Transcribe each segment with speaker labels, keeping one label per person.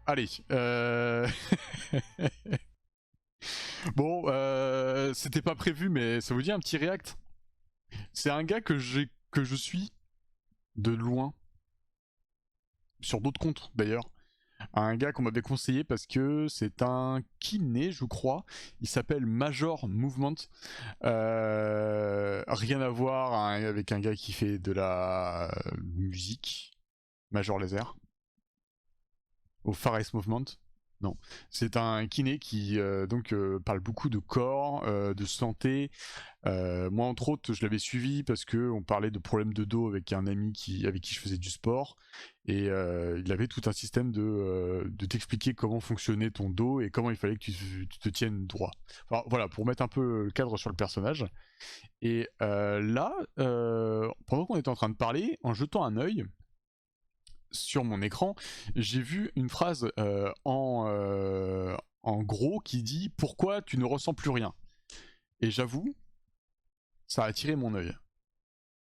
Speaker 1: Allez. Bon, c'était pas prévu, mais ça vous dit un petit react? C'est un gars que je suis de loin, sur d'autres comptes d'ailleurs. Un gars qu'on m'avait conseillé parce que c'est un kiné, je crois. Il s'appelle Major Movement. Rien à voir avec un gars qui fait de la musique. Major Laser. Au Far East Movement. Non, c'est un kiné qui parle beaucoup de corps, de santé. Moi, entre autres, je l'avais suivi parce que on parlait de problèmes de dos avec un ami avec qui je faisais du sport, et il avait tout un système de t'expliquer comment fonctionnait ton dos et comment il fallait que tu te tiennes droit. Enfin, voilà, pour mettre un peu le cadre sur le personnage. Et là, pendant qu'on était en train de parler, en jetant un œil sur mon écran, j'ai vu une phrase en gros qui dit pourquoi tu ne ressens plus rien. Et j'avoue, ça a attiré mon œil.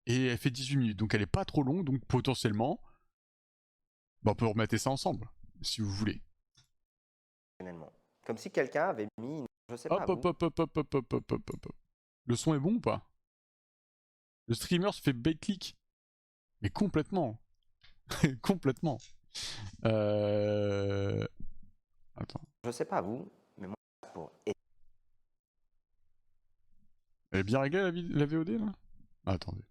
Speaker 1: Et elle fait 18 minutes, donc elle est pas trop longue, donc potentiellement, on peut remettre ça ensemble, si vous voulez.
Speaker 2: Comme si quelqu'un avait mis, je sais pas
Speaker 1: Hop, hop,
Speaker 2: vous.
Speaker 1: hop, hop, hop, hop, hop, hop, hop, hop. Le son est bon ou pas? Le streamer se fait bait-click. Mais complètement. Complètement. Attends.
Speaker 2: Je sais pas vous, mais moi pour.
Speaker 1: Elle est bien réglée la VOD là? Ah, attendez.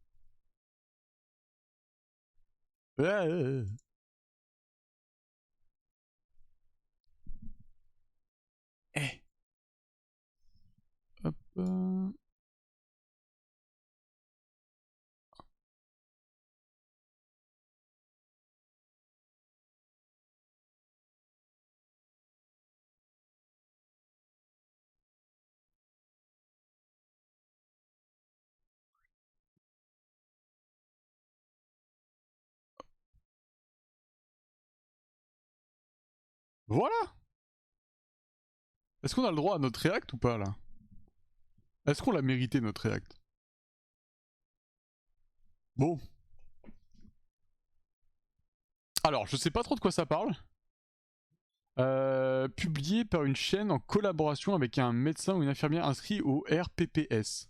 Speaker 1: Eh. Hop. Voilà. Est-ce qu'on a le droit à notre react ou pas là? Est-ce qu'on l'a mérité notre react? Bon. Alors, je sais pas trop de quoi ça parle. Publié par une chaîne en collaboration avec un médecin ou une infirmière inscrit au RPPS.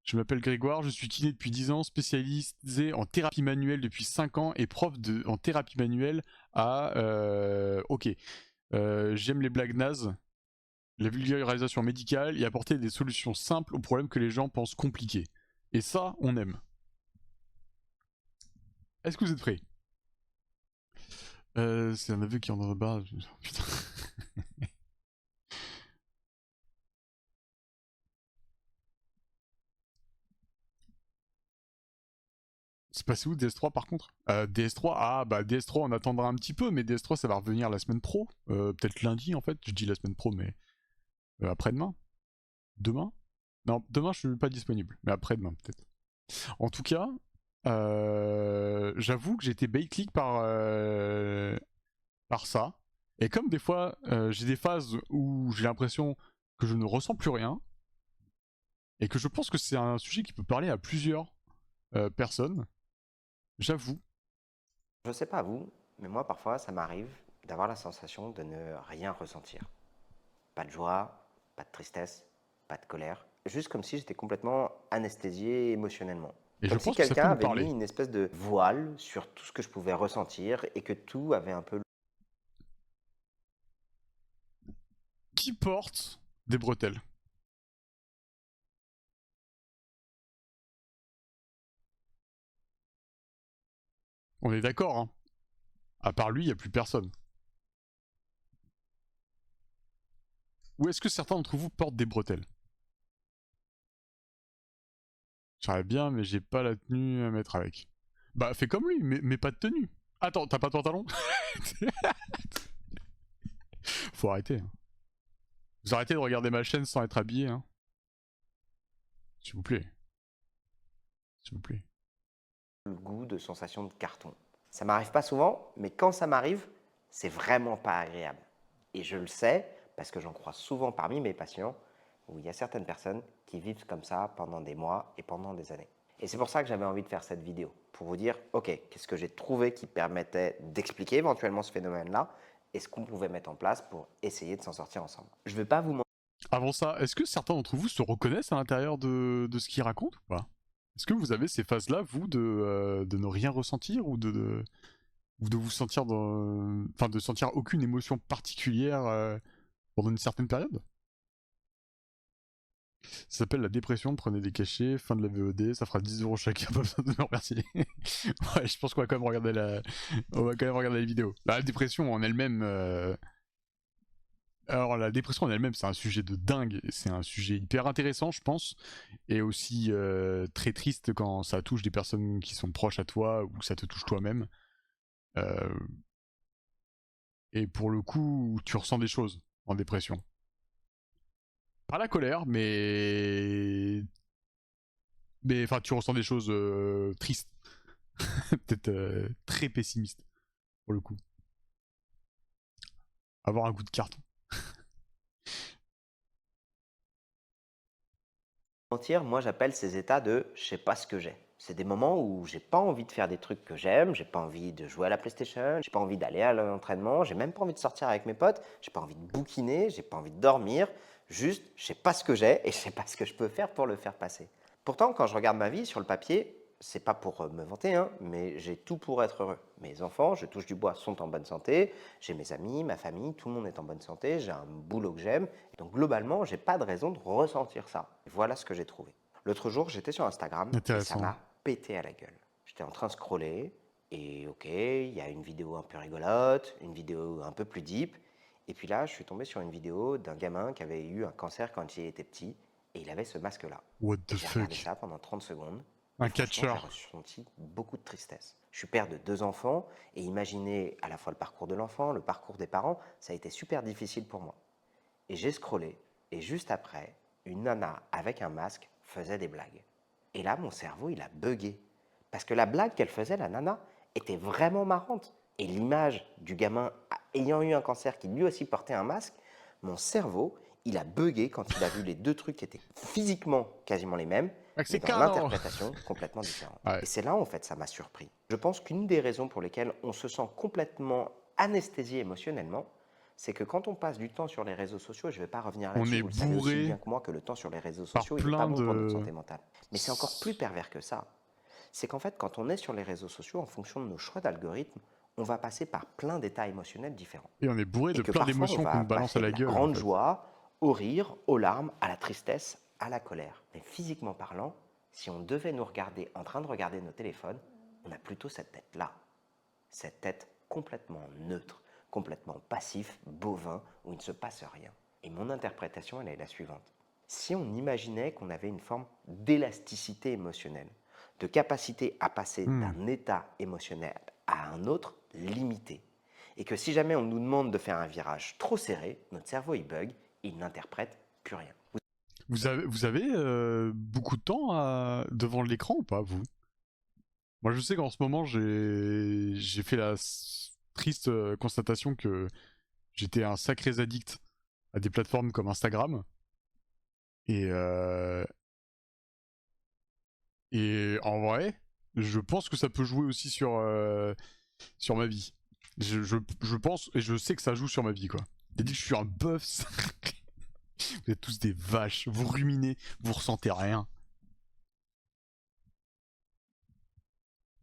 Speaker 1: Je m'appelle Grégoire, je suis kiné depuis 10 ans, spécialisé en thérapie manuelle depuis 5 ans et prof en thérapie manuelle à... Ok. J'aime les blagues nazes, la vulgarisation médicale et apporter des solutions simples aux problèmes que les gens pensent compliqués. Et ça, on aime. Est-ce que vous êtes prêts? C'est un aveu qui rentre dans le bar. Putain. C'est passé où DS3 par contre? DS3, ah bah DS3 on attendra un petit peu, mais DS3 ça va revenir la semaine pro. Peut-être lundi en fait, je dis la semaine pro, mais après-demain? Demain? Non, demain je suis pas disponible, mais après-demain peut-être. En tout cas, j'avoue que j'ai été bait-click par ça. Et comme des fois j'ai des phases où j'ai l'impression que je ne ressens plus rien, et que je pense que c'est un sujet qui peut parler à plusieurs personnes, j'avoue.
Speaker 2: Je sais pas vous, mais moi parfois ça m'arrive d'avoir la sensation de ne rien ressentir. Pas de joie, pas de tristesse, pas de colère. Juste comme si j'étais complètement anesthésié émotionnellement.
Speaker 1: Et je
Speaker 2: Comme si
Speaker 1: pense que ça peut
Speaker 2: quelqu'un
Speaker 1: nous
Speaker 2: avait mis
Speaker 1: parler.
Speaker 2: une espèce de voile sur tout ce que je pouvais ressentir et que tout avait un peu.
Speaker 1: Qui porte des bretelles? On est d'accord, hein. À part lui, il n'y a plus personne. Ou est-ce que certains d'entre vous portent des bretelles? J'aimerais bien, mais j'ai pas la tenue à mettre avec. Bah, fais comme lui, mais pas de tenue. Attends, t'as pas de pantalon? Faut arrêter. Hein. Vous arrêtez de regarder ma chaîne sans être habillé, hein. S'il vous plaît. S'il vous plaît.
Speaker 2: Le goût de sensation de carton. Ça m'arrive pas souvent, mais quand ça m'arrive, c'est vraiment pas agréable. Et je le sais parce que j'en croise souvent parmi mes patients où il y a certaines personnes qui vivent comme ça pendant des mois et pendant des années. Et c'est pour ça que j'avais envie de faire cette vidéo, pour vous dire, ok, qu'est-ce que j'ai trouvé qui permettait d'expliquer éventuellement ce phénomène-là et ce qu'on pouvait mettre en place pour essayer de s'en sortir ensemble. Je ne vais pas vous mentir.
Speaker 1: Avant ça, est-ce que certains d'entre vous se reconnaissent à l'intérieur de ce qu'ils racontent ou pas? Est-ce que vous avez ces phases-là, vous, de ne rien ressentir ou de vous sentir dans... Enfin, de sentir aucune émotion particulière pendant une certaine période? Ça s'appelle la dépression, prenez des cachets, fin de la VOD, ça fera 10€ chacun, pas besoin de me remercier. Ouais, je pense qu'on va quand même regarder la vidéo. La dépression en elle-même... Alors la dépression en elle-même, c'est un sujet de dingue, c'est un sujet hyper intéressant, je pense, et aussi très triste quand ça touche des personnes qui sont proches à toi ou que ça te touche toi-même. Et pour le coup, tu ressens des choses en dépression. Pas la colère, mais enfin, tu ressens des choses tristes, peut-être très pessimistes pour le coup. Avoir un goût de carton.
Speaker 2: Moi j'appelle ces états de je sais pas ce que j'ai. C'est des moments où j'ai pas envie de faire des trucs que j'aime, j'ai pas envie de jouer à la PlayStation, j'ai pas envie d'aller à l'entraînement, j'ai même pas envie de sortir avec mes potes, j'ai pas envie de bouquiner, j'ai pas envie de dormir, juste je sais pas ce que j'ai et je sais pas ce que je peux faire pour le faire passer. Pourtant quand je regarde ma vie sur le papier, c'est pas pour me vanter, hein, mais j'ai tout pour être heureux. Mes enfants, je touche du bois, sont en bonne santé, j'ai mes amis, ma famille, tout le monde est en bonne santé, j'ai un boulot que j'aime, donc globalement, j'ai pas de raison de ressentir ça. Voilà ce que j'ai trouvé. L'autre jour, j'étais sur Instagram et ça
Speaker 1: Intéressant.
Speaker 2: m'a pété à la gueule. J'étais en train de scroller et ok, il y a une vidéo un peu rigolote, une vidéo un peu plus deep, et puis là, je suis tombé sur une vidéo d'un gamin qui avait eu un cancer quand il était petit et il avait ce masque-là.
Speaker 1: What
Speaker 2: Et
Speaker 1: the
Speaker 2: j'ai regardé
Speaker 1: fuck?
Speaker 2: ça pendant 30 secondes et
Speaker 1: Un
Speaker 2: franchement, j'ai
Speaker 1: catcheur.
Speaker 2: ressenti beaucoup de tristesse. Je suis père de 2 enfants et imaginer à la fois le parcours de l'enfant, le parcours des parents, ça a été super difficile pour moi. Et j'ai scrollé, et juste après, une nana avec un masque faisait des blagues. Et là, mon cerveau, il a bugué. Parce que la blague qu'elle faisait, la nana, était vraiment marrante. Et l'image du gamin ayant eu un cancer qui lui aussi portait un masque, mon cerveau, il a bugué quand il a vu les deux trucs qui étaient physiquement quasiment les mêmes, mais dans
Speaker 1: Mexicano!
Speaker 2: l'interprétation complètement différente.
Speaker 1: Ouais.
Speaker 2: Et c'est là, en fait, ça m'a surpris. Je pense qu'une des raisons pour lesquelles on se sent complètement anesthésié émotionnellement, c'est que quand on passe du temps sur les réseaux sociaux, et je ne vais pas revenir
Speaker 1: On
Speaker 2: là-dessus,
Speaker 1: est
Speaker 2: vous le savez aussi
Speaker 1: bourré
Speaker 2: bien que moi que le temps sur les réseaux
Speaker 1: par
Speaker 2: sociaux, il n'est pas
Speaker 1: plein
Speaker 2: bon pour notre
Speaker 1: de...
Speaker 2: santé mentale. Mais c'est encore plus pervers que ça. C'est qu'en fait, quand on est sur les réseaux sociaux, en fonction de nos choix d'algorithme, on va passer par plein d'états émotionnels différents.
Speaker 1: Et on est bourré
Speaker 2: Et
Speaker 1: de
Speaker 2: que
Speaker 1: plein
Speaker 2: parfois, on
Speaker 1: d'émotions qu'on
Speaker 2: va
Speaker 1: nous balance à
Speaker 2: passer de
Speaker 1: la
Speaker 2: la
Speaker 1: gueule, en
Speaker 2: grande
Speaker 1: fait.
Speaker 2: joie au rire, aux larmes, à la tristesse, à la colère. Mais physiquement parlant, si on devait nous regarder en train de regarder nos téléphones, on a plutôt cette tête-là. Cette tête complètement neutre, complètement passif, bovin, où il ne se passe rien. Et mon interprétation, elle est la suivante. Si on imaginait qu'on avait une forme d'élasticité émotionnelle, de capacité à passer d'un état émotionnel à un autre limité, et que si jamais on nous demande de faire un virage trop serré, notre cerveau il bug, il n'interprète plus rien.
Speaker 1: Vous avez beaucoup de temps devant l'écran ou pas, vous? Moi, je sais qu'en ce moment, j'ai fait la triste constatation que j'étais un sacré addict à des plateformes comme Instagram. Et, et en vrai, je pense que ça peut jouer aussi sur ma vie. Je pense et je sais que ça joue sur ma vie, quoi. J'ai dit que je suis un bœuf. Vous êtes tous des vaches. Vous ruminez, vous ressentez rien.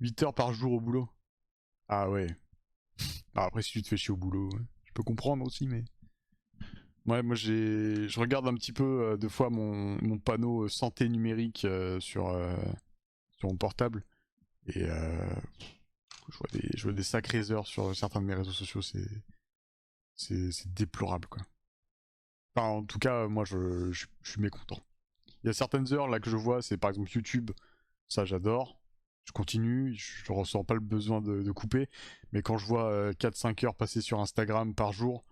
Speaker 1: 8 heures par jour au boulot. Ah ouais. Alors après, si tu te fais chier au boulot, ouais, je peux comprendre aussi, mais... Ouais, moi je regarde un petit peu deux fois mon panneau santé numérique sur mon portable. Et je vois des sacrées heures sur certains de mes réseaux sociaux, c'est déplorable, quoi. Enfin, en tout cas, moi je suis mécontent. Il y a certaines heures là que je vois, c'est par exemple YouTube, ça j'adore. Je continue, je ressens pas le besoin de couper. Mais quand je vois 4-5 heures passer sur Instagram par jour,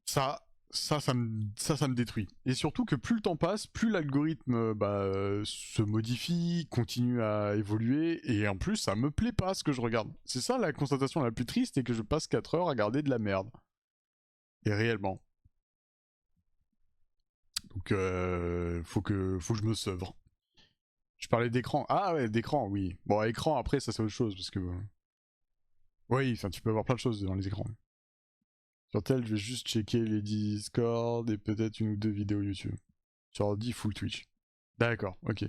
Speaker 1: ça me détruit. Et surtout que plus le temps passe, plus l'algorithme se modifie, continue à évoluer, et en plus ça me plaît pas ce que je regarde. C'est ça la constatation la plus triste, et que je passe 4 heures à regarder de la merde. Et réellement. Donc faut que je me sevre. Je parlais d'écran. Ah ouais, d'écran, oui. Bon, écran après ça c'est autre chose, parce que Oui, enfin, tu peux avoir plein de choses dans les écrans. Sur tel, je vais juste checker les Discord et peut-être une ou deux vidéos YouTube. Sur ordi, full Twitch. D'accord, ok.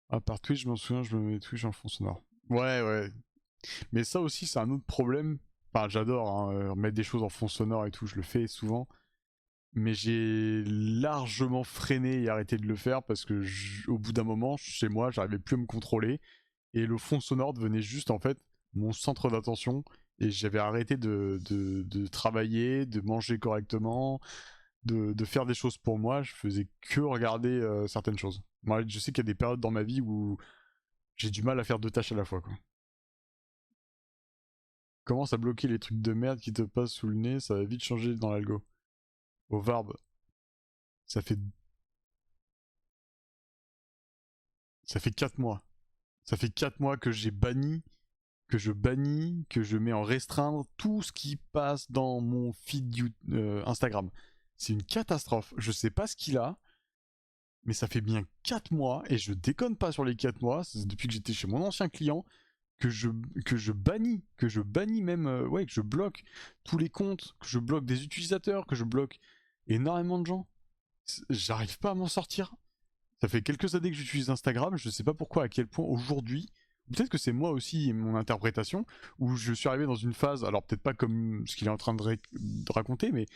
Speaker 1: À part Twitch, je m'en souviens, je me mets Twitch en fond sonore. Ouais, ouais. Mais ça aussi, c'est un autre problème. Enfin, j'adore hein, mettre des choses en fond sonore et tout, je le fais souvent. Mais j'ai largement freiné et arrêté de le faire parce que au bout d'un moment, chez moi, j'arrivais plus à me contrôler. Et le fond sonore devenait juste en fait mon centre d'attention. Et j'avais arrêté de travailler, de manger correctement, de faire des choses pour moi. Je faisais que regarder certaines choses. Moi, je sais qu'il y a des périodes dans ma vie où j'ai du mal à faire deux tâches à la fois, quoi. Commence à bloquer les trucs de merde qui te passent sous le nez, ça va vite changer dans l'algo. Au Varb, ça fait ça fait 4 mois. Ça fait 4 mois que j'ai banni, que je bannis, que je mets en restreindre tout ce qui passe dans mon feed Instagram. C'est une catastrophe. Je sais pas ce qu'il a, mais ça fait bien 4 mois, et je déconne pas sur les 4 mois, c'est depuis que j'étais chez mon ancien client, que je bannis même, ouais, que je bloque tous les comptes, que je bloque des utilisateurs, que je bloque énormément de gens. J'arrive pas à m'en sortir. Ça fait quelques années que j'utilise Instagram, je sais pas pourquoi, à quel point aujourd'hui, peut-être que c'est moi aussi et mon interprétation, où je suis arrivé dans une phase, alors peut-être pas comme ce qu'il est en train de raconter, mais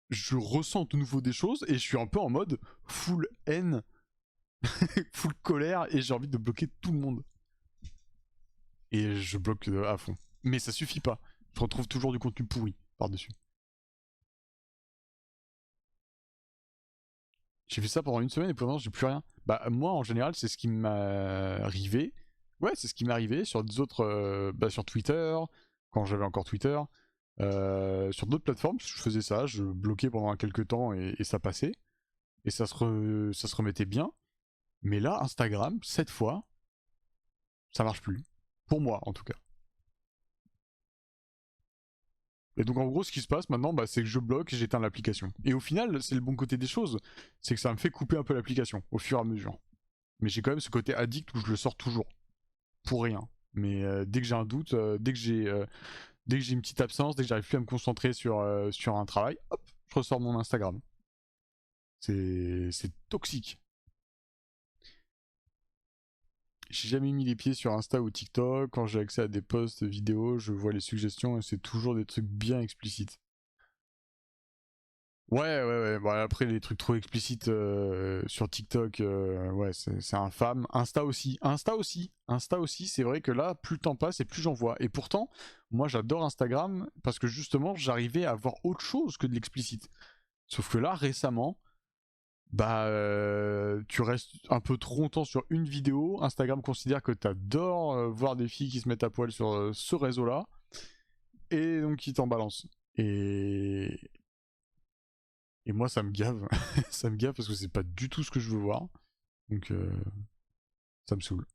Speaker 1: je ressens de nouveau des choses et je suis un peu en mode full haine, full colère, et j'ai envie de bloquer tout le monde. Et je bloque à fond. Mais ça suffit pas. Je retrouve toujours du contenu pourri par-dessus. J'ai fait ça pendant une semaine et pendant j'ai plus rien. Bah moi en général c'est ce qui m'est arrivé. Ouais, c'est ce qui m'est arrivé sur des autres, bah, sur Twitter, quand j'avais encore Twitter, sur d'autres plateformes, je faisais ça, je bloquais pendant quelques temps et ça passait, et ça se remettait bien. Mais là, Instagram, cette fois, ça marche plus. Pour moi, en tout cas. Et donc, en gros, ce qui se passe maintenant, bah, c'est que je bloque et j'éteins l'application. Et au final, c'est le bon côté des choses. C'est que ça me fait couper un peu l'application, au fur et à mesure. Mais j'ai quand même ce côté addict où je le sors toujours. Pour rien. Mais dès que j'ai un doute, dès que j'ai une petite absence, dès que j'arrive plus à me concentrer sur un travail, hop, je ressors mon Instagram. C'est toxique. J'ai jamais mis les pieds sur Insta ou TikTok. Quand j'ai accès à des posts vidéo, je vois les suggestions et c'est toujours des trucs bien explicites. Ouais, ouais, ouais. Bon, après, les trucs trop explicites sur TikTok, ouais, c'est infâme. Insta aussi. Insta aussi. Insta aussi, c'est vrai que là, plus le temps passe et plus j'en vois. Et pourtant, moi, j'adore Instagram parce que justement, j'arrivais à voir autre chose que de l'explicite. Sauf que là, récemment, bah, tu restes un peu trop longtemps sur une vidéo. Instagram considère que t'adores voir des filles qui se mettent à poil sur ce réseau-là. Et donc, ils t'en balancent. Et moi, ça me gave. Ça me gave parce que c'est pas du tout ce que je veux voir. Donc, ça me saoule.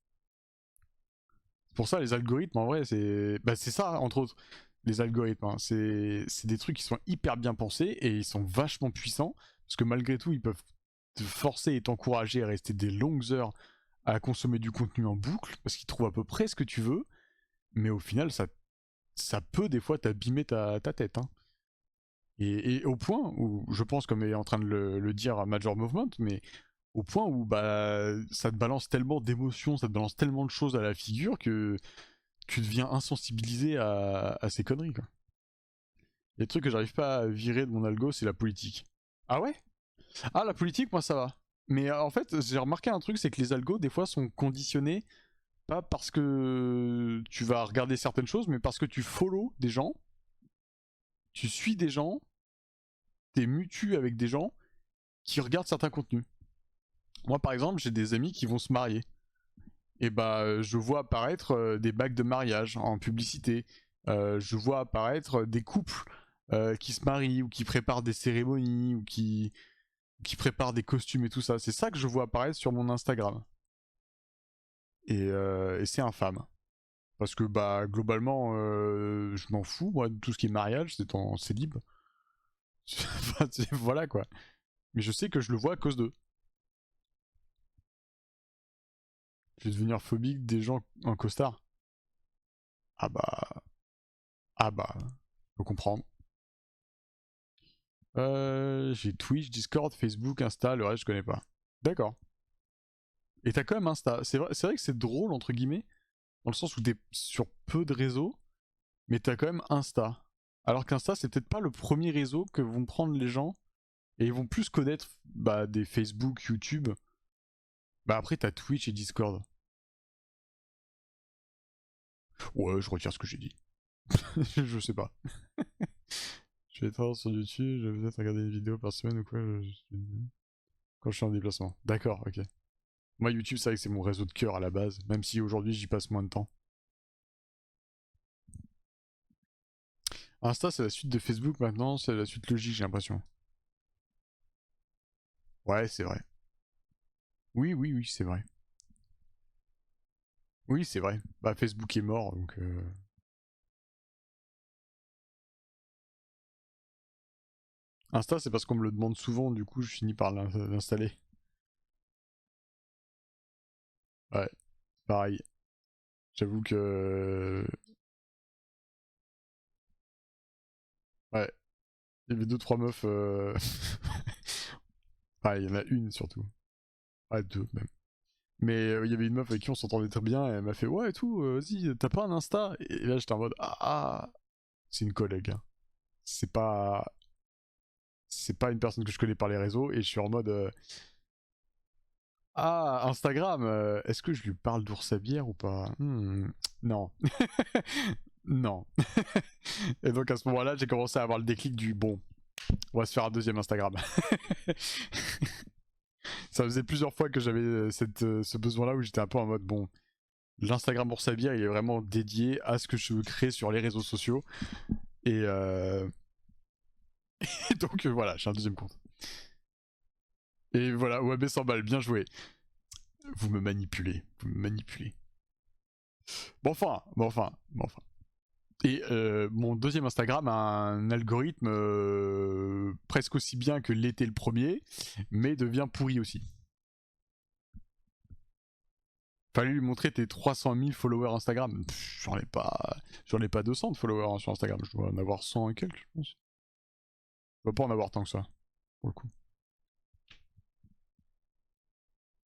Speaker 1: Pour ça, les algorithmes, en vrai, c'est bah, c'est ça, entre autres. Les algorithmes, hein. C'est des trucs qui sont hyper bien pensés et ils sont vachement puissants. Parce que malgré tout, ils peuvent te forcer et t'encourager à rester des longues heures à consommer du contenu en boucle. Parce qu'ils trouvent à peu près ce que tu veux. Mais au final, ça peut des fois t'abîmer ta tête. Hein. Et au point où, je pense, comme est en train de le dire Major Movement, mais au point où bah, ça te balance tellement d'émotions, ça te balance tellement de choses à la figure que tu deviens insensibilisé à ces conneries. Quoi. Les trucs que j'arrive pas à virer de mon algo, c'est la politique. Ah ouais? Ah, la politique, moi ça va. Mais en fait, j'ai remarqué un truc, c'est que les algos, des fois, sont conditionnés, pas parce que tu vas regarder certaines choses, mais parce que tu follow des gens, tu suis des gens, t'es mutu avec des gens qui regardent certains contenus. Moi, par exemple, j'ai des amis qui vont se marier. Et bah, je vois apparaître des bagues de mariage en publicité. Je vois apparaître des couples qui se marient ou qui préparent des cérémonies ou qui préparent des costumes et tout ça. C'est ça que je vois apparaître sur mon Instagram. Et c'est infâme. Parce que bah globalement, je m'en fous, moi, de tout ce qui est mariage, c'est en célib. Voilà quoi. Mais je sais que je le vois à cause d'eux. Je vais devenir phobique des gens en costard. Ah bah... Ah bah... Faut comprendre. J'ai Twitch, Discord, Facebook, Insta, le reste je connais pas. D'accord. Et t'as quand même Insta. C'est vrai que c'est drôle entre guillemets, dans le sens où t'es sur peu de réseaux, mais t'as quand même Insta. Alors qu'Insta c'est peut-être pas le premier réseau que vont prendre les gens, et ils vont plus connaître bah, des Facebook, YouTube. Bah après t'as Twitch et Discord. Ouais, je retire ce que j'ai dit. Je sais pas. Je vais être sur YouTube, je vais peut-être regarder une vidéo par semaine ou quoi. Quand je suis en déplacement. D'accord, ok. Moi, YouTube, c'est vrai que c'est mon réseau de cœur à la base, même si aujourd'hui j'y passe moins de temps. Insta, c'est la suite de Facebook maintenant, c'est la suite logique, j'ai l'impression. Ouais, c'est vrai. Oui, oui, oui, c'est vrai. Oui, c'est vrai. Bah, Facebook est mort, donc. Insta, c'est parce qu'on me le demande souvent, du coup, je finis par l'installer. Ouais, pareil. J'avoue que. Ouais, il y avait deux, trois meufs. Pareil, il y en a une surtout. Ouais, deux même. Mais il y avait une meuf avec qui on s'entendait très bien, et elle m'a fait ouais et tout, vas-y, t'as pas un Insta? Et là j'étais en mode ah, c'est une collègue. Hein. C'est pas. C'est pas une personne que je connais par les réseaux, et je suis en mode ah, Instagram, est-ce que je lui parle d'ours à bière ou pas? Non. Non. Et donc à ce moment-là, j'ai commencé à avoir le déclic du bon, on va se faire un deuxième Instagram. Ça faisait plusieurs fois que j'avais ce besoin-là où j'étais un peu en mode bon, l'Instagram Bourse à bière, il est vraiment dédié à ce que je veux créer sur les réseaux sociaux. Et, et donc voilà, j'ai un deuxième compte. Et voilà, OAB 100 balles, bien joué. Vous me manipulez, vous me manipulez. Bon enfin, bon enfin, bon enfin. Et mon deuxième Instagram a un algorithme presque aussi bien que l'était le premier, mais devient pourri aussi. Fallait lui montrer tes 300 000 followers Instagram. J'en ai pas 200 de followers sur Instagram. Je dois en avoir 100 et quelques, je pense. Je dois pas en avoir tant que ça, pour le coup.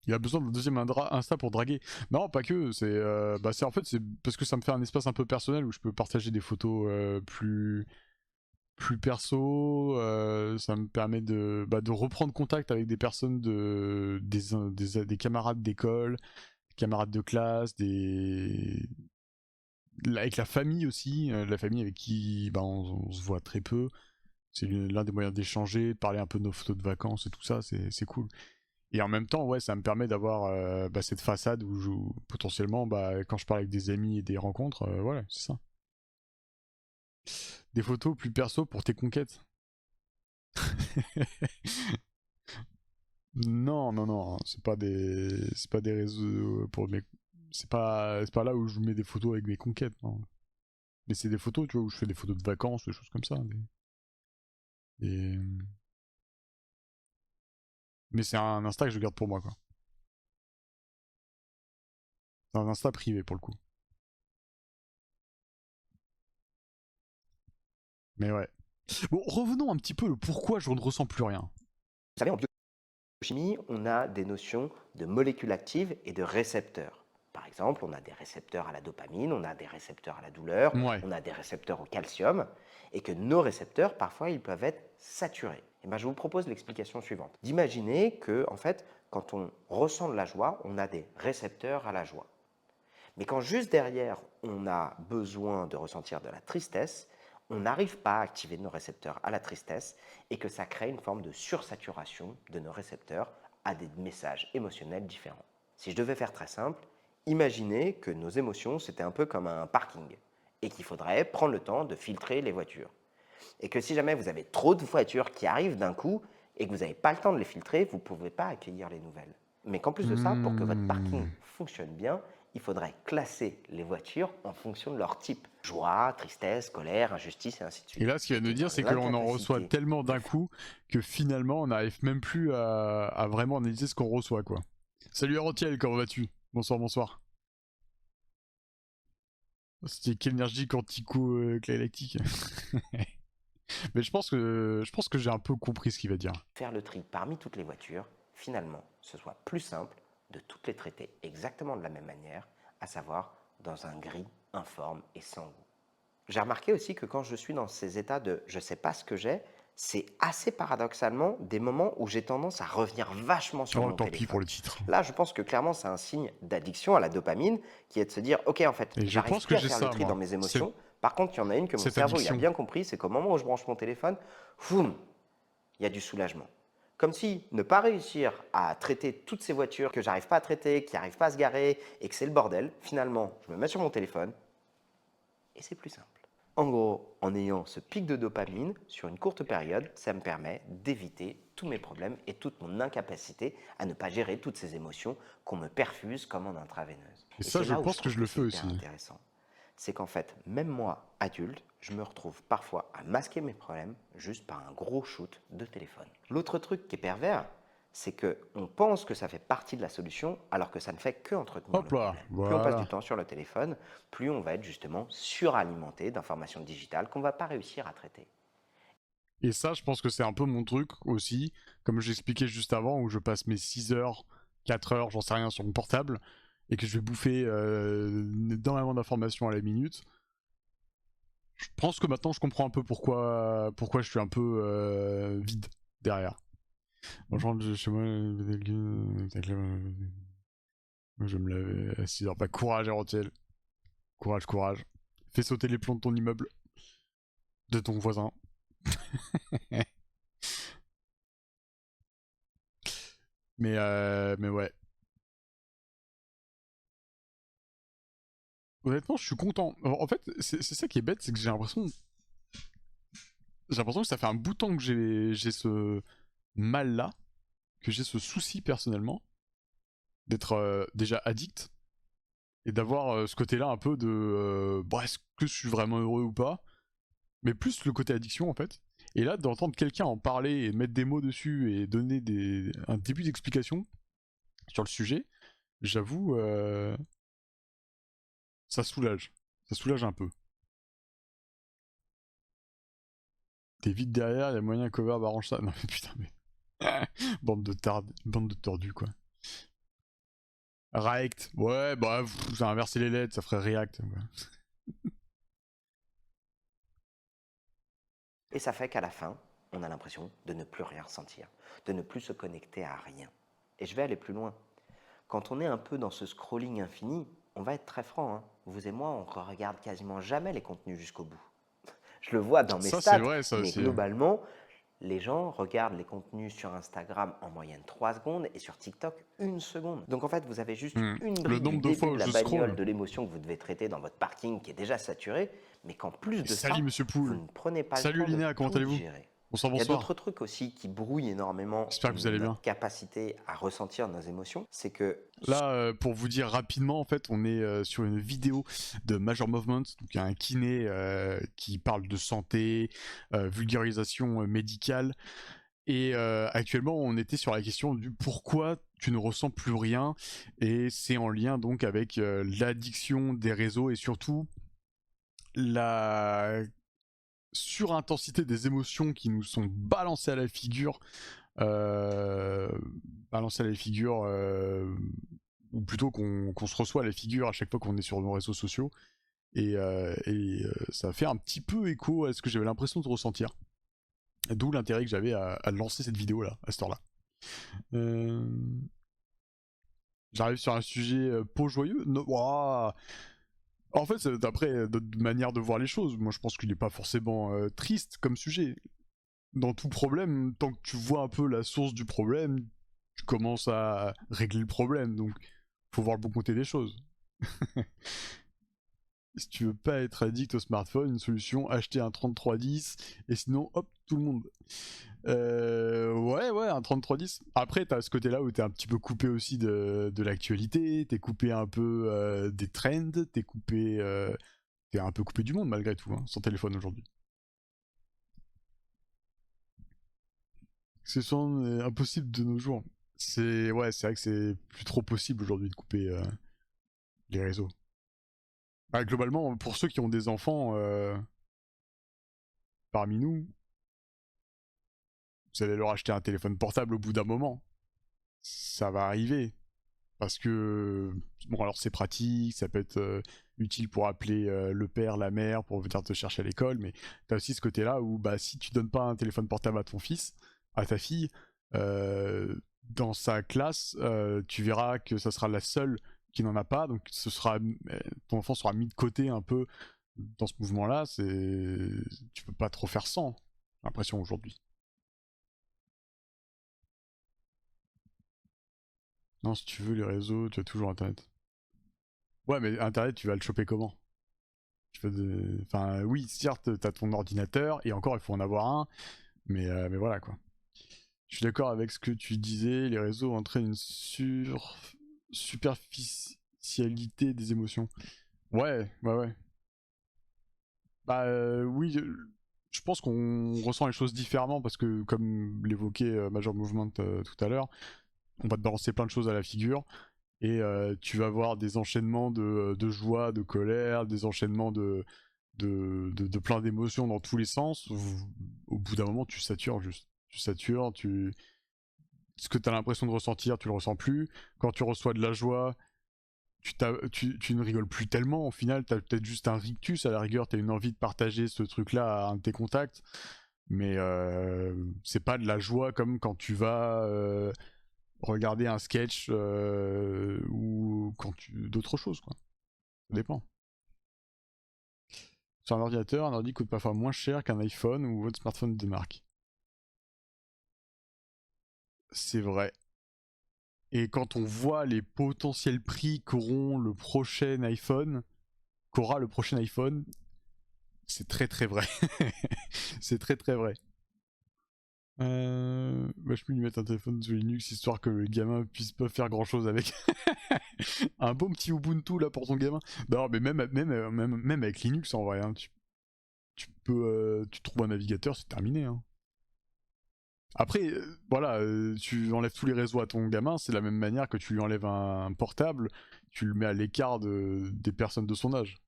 Speaker 1: Il a besoin d'un deuxième Insta pour draguer. Non, pas que. C'est en fait c'est parce que ça me fait un espace un peu personnel où je peux partager des photos plus perso. Ça me permet de reprendre contact avec des personnes des camarades d'école, camarades de classe, avec la famille aussi, la famille avec qui on se voit très peu. C'est l'un des moyens d'échanger, de parler un peu de nos photos de vacances et tout ça, c'est cool. Et en même temps, ouais, ça me permet d'avoir cette façade où potentiellement, quand je parle avec des amis et des rencontres, voilà, c'est ça. Des photos plus perso pour tes conquêtes. Non, non, non, c'est pas des réseaux pour mes, c'est pas là où je mets des photos avec mes conquêtes, non. Mais c'est des photos, tu vois, où je fais des photos de vacances, des choses comme ça. Et... Mais c'est un Insta que je garde pour moi, quoi. C'est un Insta privé pour le coup. Mais ouais. Bon, revenons un petit peu le pourquoi je ne ressens plus rien.
Speaker 2: Vous savez, en biochimie, on a des notions de molécules actives et de récepteurs. Par exemple, on a des récepteurs à la dopamine, on a des récepteurs à la douleur,
Speaker 1: Ouais.
Speaker 2: on a des récepteurs au calcium, et que nos récepteurs, parfois, ils peuvent être saturés. Et ben, je vous propose l'explication suivante. D'imaginer que, en fait, quand on ressent de la joie, on a des récepteurs à la joie. Mais quand juste derrière, on a besoin de ressentir de la tristesse, on n'arrive pas à activer nos récepteurs à la tristesse et que ça crée une forme de sursaturation de nos récepteurs à des messages émotionnels différents. Si je devais faire très simple, imaginez que nos émotions, c'était un peu comme un parking et qu'il faudrait prendre le temps de filtrer les voitures. Et que si jamais vous avez trop de voitures qui arrivent d'un coup et que vous n'avez pas le temps de les filtrer, vous ne pouvez pas accueillir les nouvelles. Mais qu'en plus de ça, pour que votre parking fonctionne bien, il faudrait classer les voitures en fonction de leur type. Joie, tristesse, colère, injustice et ainsi de suite.
Speaker 1: Et là, ce qu'il vient de nous dire, c'est qu'on en reçoit tellement d'un coup que finalement, on n'arrive même plus à vraiment analyser ce qu'on reçoit, quoi. Salut Arotiel, comment vas-tu? Bonsoir, bonsoir. C'était qu'énergie quantico-éclectique. Mais je pense que j'ai un peu compris ce qu'il va dire.
Speaker 2: Faire le tri parmi toutes les voitures, finalement, ce soit plus simple de toutes les traiter exactement de la même manière, à savoir dans un gris informe et sans goût. J'ai remarqué aussi que quand je suis dans ces états de je ne sais pas ce que j'ai, c'est assez paradoxalement des moments où j'ai tendance à revenir vachement sur
Speaker 1: Oh,
Speaker 2: mon
Speaker 1: tant pis pour
Speaker 2: téléphone.
Speaker 1: le titre.
Speaker 2: Là, je pense que clairement, c'est un signe d'addiction à la dopamine qui est de se dire ok, en fait,
Speaker 1: Et je
Speaker 2: j'arrive
Speaker 1: pense que
Speaker 2: plus à
Speaker 1: j'ai
Speaker 2: faire le
Speaker 1: ça,
Speaker 2: tri dans
Speaker 1: moi.
Speaker 2: mes émotions. Par contre, il y en a une que mon
Speaker 1: Cette
Speaker 2: cerveau il a
Speaker 1: addiction.
Speaker 2: bien compris, c'est qu'au moment où je branche mon téléphone, boum, il y a du soulagement. Comme si ne pas réussir à traiter toutes ces voitures que j'arrive pas à traiter, qui n'arrivent pas à se garer et que c'est le bordel, finalement, je me mets sur mon téléphone et c'est plus simple. En gros, en ayant ce pic de dopamine sur une courte période, ça me permet d'éviter tous mes problèmes et toute mon incapacité à ne pas gérer toutes ces émotions qu'on me perfuse comme en intraveineuse.
Speaker 1: Et
Speaker 2: Et
Speaker 1: ça,
Speaker 2: c'est
Speaker 1: je
Speaker 2: là où je
Speaker 1: pense que
Speaker 2: trouve
Speaker 1: je
Speaker 2: que
Speaker 1: le
Speaker 2: c'est
Speaker 1: fais
Speaker 2: hyper
Speaker 1: aussi.
Speaker 2: intéressant. C'est qu'en fait, même moi, adulte, je me retrouve parfois à masquer mes problèmes juste par un gros shoot de téléphone. L'autre truc qui est pervers, c'est qu'on pense que ça fait partie de la solution alors que ça ne fait que entretenir le
Speaker 1: Hop là,
Speaker 2: problème. Plus on passe du
Speaker 1: voilà.
Speaker 2: temps sur le téléphone, plus on va être justement suralimenté d'informations digitales qu'on ne va pas réussir à traiter.
Speaker 1: Et ça, je pense que c'est un peu mon truc aussi, comme j'expliquais juste avant, où je passe mes 6 heures, 4 heures, j'en sais rien, sur mon portable, et que je vais bouffer énormément d'informations à la minute. Je pense que maintenant je comprends un peu pourquoi je suis un peu vide derrière. Bonjour, chez moi, je vais me laver à 6 heures. Pas courage, RTL. Courage, courage. Fais sauter les plombs de ton immeuble, de ton voisin. mais ouais. Honnêtement, je suis content. En fait, c'est ça qui est bête, c'est que j'ai l'impression que ça fait un bout de temps que j'ai ce mal là, que j'ai ce souci personnellement d'être déjà addict et d'avoir ce côté-là un peu de bon, est-ce que je suis vraiment heureux ou pas, mais plus le côté addiction en fait. Et là, d'entendre quelqu'un en parler et mettre des mots dessus et donner un début d'explication sur le sujet, j'avoue, ça soulage. Ça soulage un peu. T'es vite derrière, il y a moyen que Cover arrange ça. Non mais putain, mais. Bande de tordus quoi. React, ouais, bah, j'ai inversé les lettres, ça ferait React. Ouais.
Speaker 2: Et ça fait qu'à la fin, on a l'impression de ne plus rien ressentir, de ne plus se connecter à rien. Et je vais aller plus loin. Quand on est un peu dans ce scrolling infini, on va être très franc, hein. Vous et moi, on ne regarde quasiment jamais les contenus jusqu'au bout. Je le vois dans mes
Speaker 1: Ça, c'est
Speaker 2: stats,
Speaker 1: vrai, ça
Speaker 2: mais
Speaker 1: aussi.
Speaker 2: globalement, les gens regardent les contenus sur Instagram en moyenne 3 secondes et sur TikTok 1 seconde. Donc en fait, vous avez juste une
Speaker 1: Le
Speaker 2: brique du
Speaker 1: nombre de fois
Speaker 2: début
Speaker 1: où
Speaker 2: de la
Speaker 1: je
Speaker 2: bagnole,
Speaker 1: scroll.
Speaker 2: de l'émotion que vous devez traiter dans votre parking qui est déjà saturé, mais qu'en plus de
Speaker 1: Salut
Speaker 2: ça,
Speaker 1: Monsieur
Speaker 2: vous
Speaker 1: Poule.
Speaker 2: ne prenez pas le
Speaker 1: Salut
Speaker 2: temps de
Speaker 1: Linéa, comment
Speaker 2: tout
Speaker 1: allez-vous?
Speaker 2: digérer.
Speaker 1: Bonsoir,
Speaker 2: Il y a
Speaker 1: bonsoir.
Speaker 2: d'autres trucs aussi qui brouillent énormément
Speaker 1: J'espère que vous allez bien.
Speaker 2: notre capacité à ressentir nos émotions. C'est que
Speaker 1: Là, pour vous dire rapidement, en fait, on est sur une vidéo de Major Movement, donc un kiné qui parle de santé, vulgarisation médicale. Et actuellement, on était sur la question du pourquoi tu ne ressens plus rien. Et c'est en lien donc avec l'addiction des réseaux et surtout la surintensité des émotions qui nous sont balancées à la figure. Euh, balancées à la figure, ou plutôt qu'on se reçoit à la figure à chaque fois qu'on est sur nos réseaux sociaux. Et ça fait un petit peu écho à ce que j'avais l'impression de ressentir. D'où l'intérêt que j'avais à lancer cette vidéo là, à cette heure-là. Euh, J'arrive sur un sujet peau joyeux. No, ouah. En fait, c'est d'après d'autres manières de voir les choses. Moi, je pense qu'il n'est pas forcément triste comme sujet. Dans tout problème, tant que tu vois un peu la source du problème, tu commences à régler le problème. Donc, faut voir le bon côté des choses. Si tu veux pas être addict au smartphone, une solution, acheter un 3310 et sinon, hop, tout le monde. Ouais, un 3310. Après, t'as ce côté-là où t'es un petit peu coupé aussi de l'actualité, t'es coupé un peu des trends, t'es un peu coupé du monde malgré tout, hein, sans téléphone aujourd'hui. C'est souvent impossible de nos jours. Ouais, c'est vrai que c'est plus trop possible aujourd'hui de couper les réseaux. Bah, globalement, pour ceux qui ont des enfants parmi nous, vous allez leur acheter un téléphone portable au bout d'un moment. Ça va arriver. Parce que, bon, alors c'est pratique, ça peut être utile pour appeler le père, la mère, pour venir te chercher à l'école, mais t'as aussi ce côté-là où, bah, si tu donnes pas un téléphone portable à ton fils, à ta fille, dans sa classe, tu verras que ça sera la seule qui n'en a pas, donc ton enfant sera mis de côté un peu dans ce mouvement-là, tu peux pas trop faire sans, j'ai l'impression aujourd'hui. Non, si tu veux les réseaux, tu as toujours Internet. Ouais, mais Internet, tu vas le choper comment? Enfin, oui, certes, t'as ton ordinateur, et encore, il faut en avoir un, mais voilà, quoi. Je suis d'accord avec ce que tu disais, les réseaux entraînent une superficialité des émotions. Ouais, ouais, ouais. Bah oui, je pense qu'on ressent les choses différemment, parce que, comme l'évoquait Major Movement tout à l'heure, on va te balancer plein de choses à la figure, et tu vas avoir des enchaînements de joie, de colère, des enchaînements de plein d'émotions dans tous les sens. Au bout d'un moment, tu satures juste. Tu satures, ce que tu as l'impression de ressentir, tu le ressens plus. Quand tu reçois de la joie, tu ne rigoles plus tellement. Au final, tu as peut-être juste un rictus, à la rigueur, tu as une envie de partager ce truc-là à un de tes contacts. Mais c'est pas de la joie comme quand tu vas regarder un sketch ou quand d'autres choses, quoi. Ça dépend. Sur un ordinateur, un ordi coûte parfois moins cher qu'un iPhone ou votre smartphone de marque. C'est vrai. Et quand on voit les potentiels prix qu'aura le prochain iPhone, c'est très très vrai. C'est très très vrai. Bah, je peux lui mettre un téléphone sous Linux histoire que le gamin puisse pas faire grand chose avec. Un bon petit Ubuntu là pour ton gamin. Non, mais même avec Linux en vrai, hein, tu trouves un navigateur, c'est terminé. Hein. Après, voilà, tu enlèves tous les réseaux à ton gamin, c'est la même manière que tu lui enlèves un portable, tu le mets à l'écart des personnes de son âge.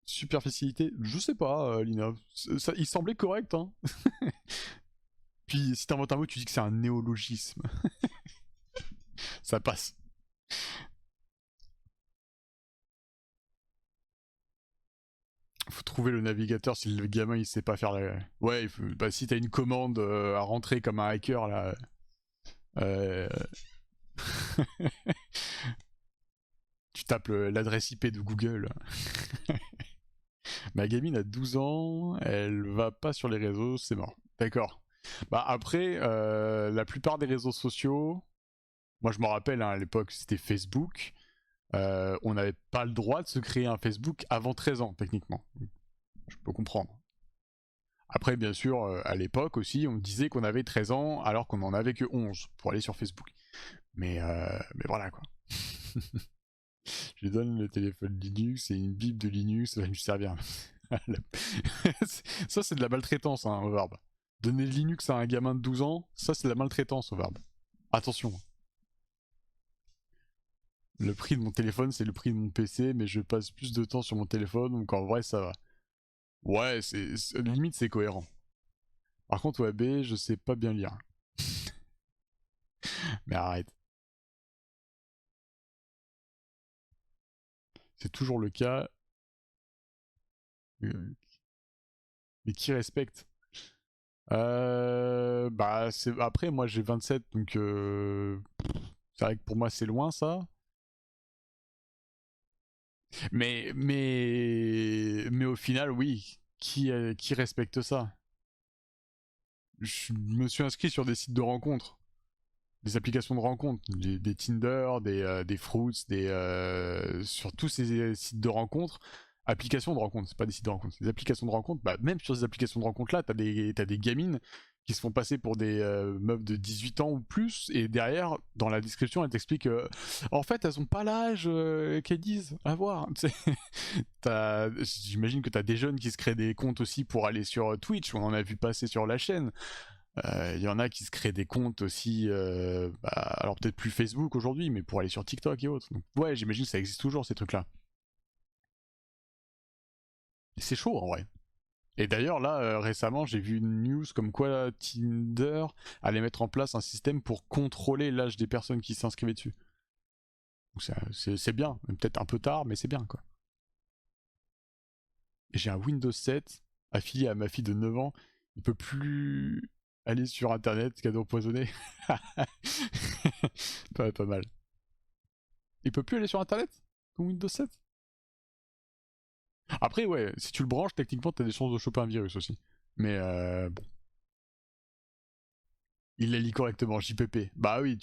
Speaker 1: Super facilité, je sais pas, Lina. Il semblait correct, hein. Puis si t'inventes un mot, tu dis que c'est un néologisme. Ça passe. Faut trouver le navigateur si le gamin il sait pas faire la. Ouais, bah, si t'as une commande à rentrer comme un hacker là. euh, Tu tapes l'adresse IP de Google. Ma gamine a 12 ans, elle va pas sur les réseaux, c'est mort. D'accord. Bah après, la plupart des réseaux sociaux, moi je me rappelle à l'époque c'était Facebook, on n'avait pas le droit de se créer un Facebook avant 13 ans techniquement. Je peux comprendre. Après bien sûr, à l'époque aussi, on disait qu'on avait 13 ans alors qu'on en avait que 11 pour aller sur Facebook. Mais voilà quoi. Je lui donne le téléphone Linux et une bible de Linux, ça va lui servir. Ça, c'est de la maltraitance, hein, au verbe. Donner Linux à un gamin de 12 ans, ça, c'est de la maltraitance, au verbe. Attention. Le prix de mon téléphone, c'est le prix de mon PC, mais je passe plus de temps sur mon téléphone, donc en vrai, ça va. Ouais, limite, c'est cohérent. Par contre, ouais, B, je sais pas bien lire. Mais arrête. C'est toujours le cas. Mais qui respecte? Bah, après, moi j'ai 27, donc c'est vrai que pour moi c'est loin ça. Mais au final, oui. Qui respecte ça? Je me suis inscrit sur des sites de rencontres, des applications de rencontres, des Tinder, des Fruits, sur tous ces sites de rencontres. Applications de rencontres, c'est pas des sites de rencontres, c'est des applications de rencontres. Bah, même sur ces applications de rencontres là, t'as des gamines qui se font passer pour des meufs de 18 ans ou plus, et derrière, dans la description, elles t'expliquent en fait, elles ont pas l'âge qu'elles disent avoir. J'imagine que t'as des jeunes qui se créent des comptes aussi pour aller sur Twitch, on en a vu passer sur la chaîne. Il y en a qui se créent des comptes aussi, alors peut-être plus Facebook aujourd'hui, mais pour aller sur TikTok et autres. Donc, ouais, j'imagine que ça existe toujours ces trucs-là. Et c'est chaud en vrai. Et d'ailleurs, là, récemment, j'ai vu une news comme quoi Tinder allait mettre en place un système pour contrôler l'âge des personnes qui s'inscrivaient dessus. Donc c'est bien, peut-être un peu tard, mais c'est bien quoi. Et j'ai un Windows 7 affilié à ma fille de 9 ans. Il peut plus aller sur internet, cadeau empoisonné. Pas mal. Il peut plus aller sur internet ton Windows 7. Après, ouais, si tu le branches, techniquement, t'as des chances de choper un virus aussi. Mais bon. Il la lit correctement, JPP. Bah oui,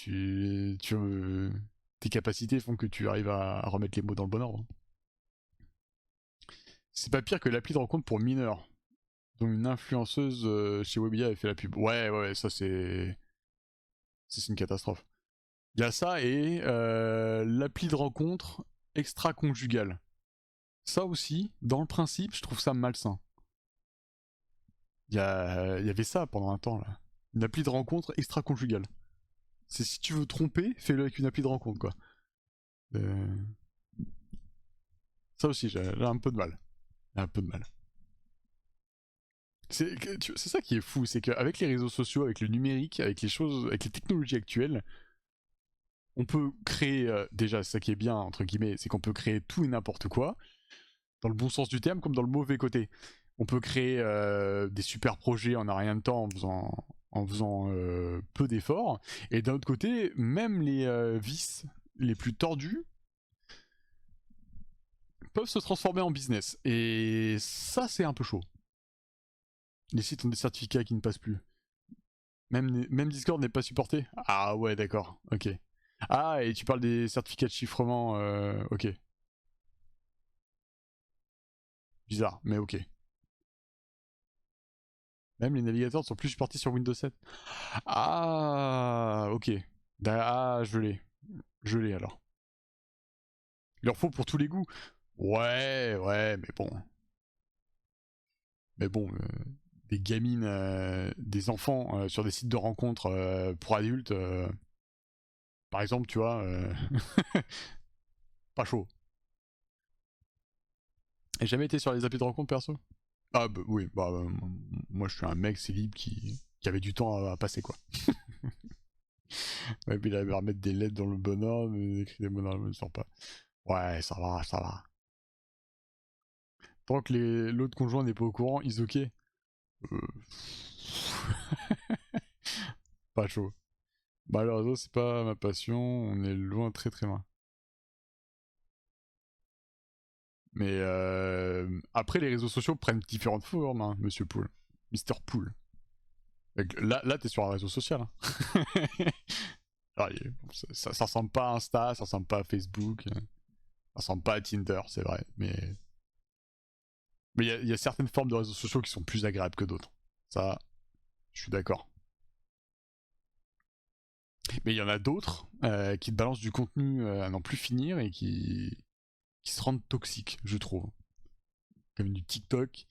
Speaker 1: tes capacités font que tu arrives à remettre les mots dans le bon ordre. C'est pas pire que l'appli de rencontre pour mineurs, dont une influenceuse chez Webedia avait fait la pub. Ouais, ça c'est une catastrophe. Il y a ça et l'appli de rencontre extra-conjugale. Ça aussi, dans le principe, je trouve ça malsain. Il y avait ça pendant un temps là. Une appli de rencontre extra-conjugale. C'est si tu veux tromper, fais-le avec une appli de rencontre quoi. Euh, Ça aussi, j'ai un peu de mal. Un peu de mal. C'est ça qui est fou, c'est qu'avec les réseaux sociaux, avec le numérique, avec les choses, avec les technologies actuelles, on peut créer, déjà, ça qui est bien, entre guillemets, c'est qu'on peut créer tout et n'importe quoi, dans le bon sens du terme, comme dans le mauvais côté. On peut créer des super projets en un rien de temps en faisant peu d'efforts, et d'un autre côté, même les vices les plus tordus peuvent se transformer en business. Et ça, c'est un peu chaud. Les sites ont des certificats qui ne passent plus. Même Discord n'est pas supporté. Ah ouais, d'accord, ok. Ah, et tu parles des certificats de chiffrement, ok. Bizarre, mais ok. Même les navigateurs ne sont plus supportés sur Windows 7. Ah, ok. Ah, je l'ai. Je l'ai alors. Il leur faut pour tous les goûts. Ouais, mais bon. Mais bon, des gamines, des enfants sur des sites de rencontres pour adultes, par exemple, tu vois, pas chaud. Et jamais été sur les applis de rencontre perso? Ah bah oui, moi je suis un mec célib qui avait du temps à passer quoi. Ouais, puis il avait à remettre des lettres dans le bon ordre, mais écrit des bonhommes, je me sens pas. Ouais, ça va, ça va. Tant que l'autre conjoint n'est pas au courant, is ok. Euh, Pas chaud. Malheureusement, c'est pas ma passion, on est loin, très très loin. Mais après, les réseaux sociaux prennent différentes formes, hein, monsieur Pool. Mister Pool. Là t'es sur un réseau social. Hein. Alors, ça ressemble pas à Insta, ça ressemble pas à Facebook, ça ressemble pas à Tinder, c'est vrai. Mais il y a certaines formes de réseaux sociaux qui sont plus agréables que d'autres. Ça, je suis d'accord. Mais il y en a d'autres qui te balancent du contenu à n'en plus finir et qui se rendent toxiques, je trouve. Comme du TikTok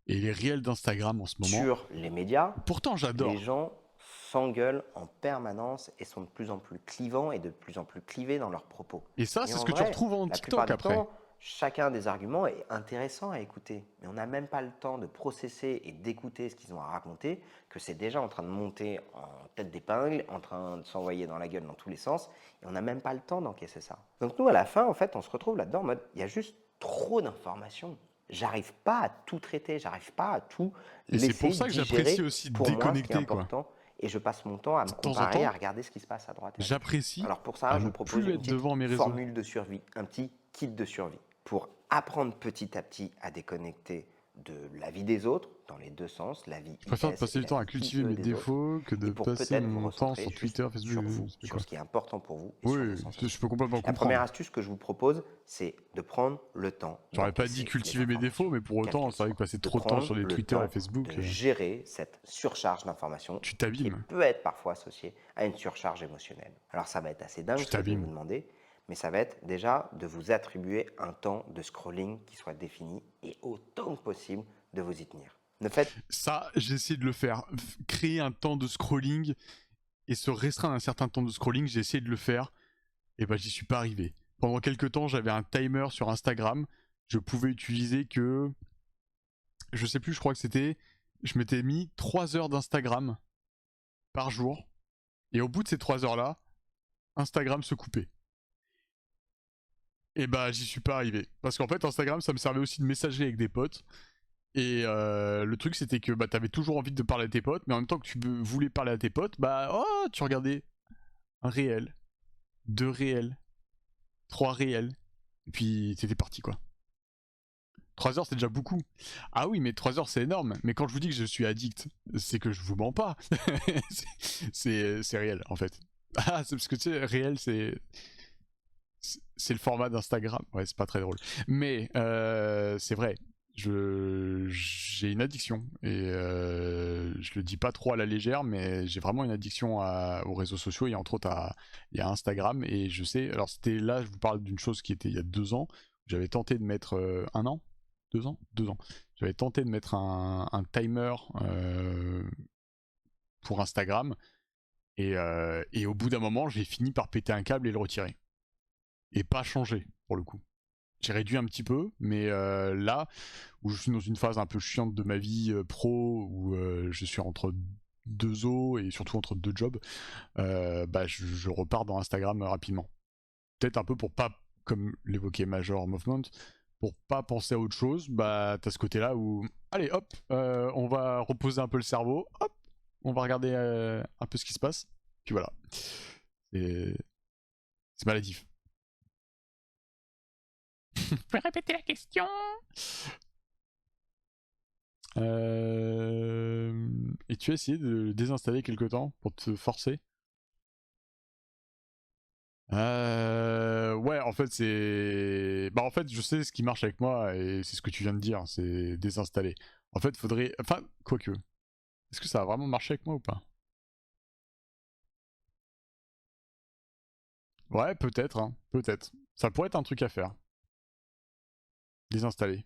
Speaker 1: et les réels d'Instagram en ce moment.
Speaker 2: Sur les médias,
Speaker 1: Pourtant,
Speaker 2: les
Speaker 1: j'adore.
Speaker 2: gens s'engueulent en permanence et sont de plus en plus clivants et de plus en plus clivés dans leurs propos.
Speaker 1: Et ça,
Speaker 2: Et
Speaker 1: c'est ce
Speaker 2: en
Speaker 1: que tu
Speaker 2: vrai,
Speaker 1: retrouves en
Speaker 2: la plupart
Speaker 1: TikTok
Speaker 2: du
Speaker 1: après.
Speaker 2: temps, chacun des arguments est intéressant à écouter. Mais on n'a même pas le temps de processer et d'écouter ce qu'ils ont à raconter, que c'est déjà en train de monter en tête d'épingle, en train de s'envoyer dans la gueule dans tous les sens, et on n'a même pas le temps d'encaisser ça. Donc nous, à la fin, en fait, on se retrouve là-dedans en mode, il y a juste trop d'informations. J'arrive pas à tout traiter, j'arrive pas à tout
Speaker 1: Et c'est
Speaker 2: laisser
Speaker 1: pour ça que j'apprécie
Speaker 2: digérer
Speaker 1: aussi
Speaker 2: pour moi ce qui est
Speaker 1: déconnecter, quoi.
Speaker 2: important et je passe mon temps à me
Speaker 1: De temps en
Speaker 2: comparer, à
Speaker 1: temps,
Speaker 2: regarder ce qui se passe à droite et à gauche.
Speaker 1: j'apprécie
Speaker 2: Alors pour ça,
Speaker 1: à
Speaker 2: je
Speaker 1: ne
Speaker 2: vous propose
Speaker 1: plus
Speaker 2: une
Speaker 1: être
Speaker 2: petite
Speaker 1: devant mes réseaux.
Speaker 2: formule de survie, un petit kit de survie pour apprendre petit à petit à déconnecter de la vie des autres, dans les deux sens, la vie
Speaker 1: Je préfère
Speaker 2: IS
Speaker 1: passer
Speaker 2: et
Speaker 1: du
Speaker 2: la
Speaker 1: temps à
Speaker 2: vie
Speaker 1: cultiver
Speaker 2: IE
Speaker 1: mes
Speaker 2: des autres,
Speaker 1: défauts que
Speaker 2: et
Speaker 1: de
Speaker 2: pour
Speaker 1: passer
Speaker 2: peut-être vous
Speaker 1: mon temps
Speaker 2: recentrer
Speaker 1: sur
Speaker 2: juste
Speaker 1: Twitter, Facebook,
Speaker 2: sur vous,
Speaker 1: je sais pas
Speaker 2: sur
Speaker 1: quoi.
Speaker 2: ce qui est important pour vous et sur vos
Speaker 1: Oui, je
Speaker 2: sensations.
Speaker 1: peux complètement
Speaker 2: La première
Speaker 1: comprendre.
Speaker 2: astuce que je vous propose, c'est de prendre le temps
Speaker 1: J'aurais pas dit
Speaker 2: d'encaisser les
Speaker 1: cultiver mes défauts,
Speaker 2: informations,
Speaker 1: mais pour
Speaker 2: quelles
Speaker 1: autant,
Speaker 2: qu'elles
Speaker 1: c'est vrai que
Speaker 2: soient.
Speaker 1: passer
Speaker 2: De
Speaker 1: trop de temps
Speaker 2: prendre
Speaker 1: sur les
Speaker 2: le
Speaker 1: Twitter et
Speaker 2: temps
Speaker 1: Facebook,
Speaker 2: de gérer cette surcharge d'informations
Speaker 1: tu
Speaker 2: qui
Speaker 1: t'abîmes.
Speaker 2: peut être parfois associée à une surcharge émotionnelle. Alors ça va être assez dingue
Speaker 1: Tu
Speaker 2: ce que je vais vous
Speaker 1: t'abîmes.
Speaker 2: demander, mais ça va être déjà de vous attribuer un temps de scrolling qui soit défini et autant que possible de vous y tenir. Ne faites...
Speaker 1: Ça, j'ai essayé de le faire. Créer un temps de scrolling et se restreindre un certain temps de scrolling, j'ai essayé de le faire. Et bah, j'y suis pas arrivé. Pendant quelques temps, j'avais un timer sur Instagram. Je pouvais utiliser que. Je sais plus, je crois que c'était. Je m'étais mis 3 heures d'Instagram par jour. Et au bout de ces 3 heures-là, Instagram se coupait. Et bah, j'y suis pas arrivé. Parce qu'en fait, Instagram, ça me servait aussi de messager avec des potes. Et le truc, c'était que bah, t'avais toujours envie de parler à tes potes, mais en même temps que tu voulais parler à tes potes, bah, oh, tu regardais un réel, 2 réels, 3 réels. Et puis, t'étais parti, quoi. 3 heures, c'est déjà beaucoup. Ah oui, mais 3 heures, c'est énorme. Mais quand je vous dis que je suis addict, c'est que je vous mens pas. c'est réel, en fait. Ah, c'est parce que tu sais, réel, c'est le format d'Instagram. Ouais, c'est pas très drôle. Mais c'est vrai. J'ai une addiction. Et je le dis pas trop à la légère, mais j'ai vraiment une addiction aux réseaux sociaux et entre autres il y a Instagram. Et je sais, alors c'était là, je vous parle d'une chose qui était il y a 2 ans. J'avais tenté de mettre 1 an 2 ans 2 ans. J'avais tenté de mettre un timer pour Instagram. Et au bout d'un moment, j'ai fini par péter un câble et le retirer. Et pas changer, pour le coup. J'ai réduit un petit peu, mais là, où je suis dans une phase un peu chiante de ma vie pro, où je suis entre 2 eaux et surtout entre 2 jobs, bah je repars dans Instagram rapidement. Peut-être un peu pour pas, comme l'évoquait Major Movement, pour pas penser à autre chose, bah t'as ce côté-là où, allez hop, on va reposer un peu le cerveau, hop, on va regarder un peu ce qui se passe, puis voilà. C'est maladif. Vous pouvez répéter la question? Et tu as essayé de le désinstaller quelque temps pour te forcer? Ouais, en fait, c'est. Bah, en fait, je sais ce qui marche avec moi et c'est ce que tu viens de dire, c'est désinstaller. En fait, faudrait. Enfin, quoique. Est-ce que ça a vraiment marché avec moi ou pas? Ouais, peut-être, hein, peut-être. Ça pourrait être un truc à faire. Désinstaller.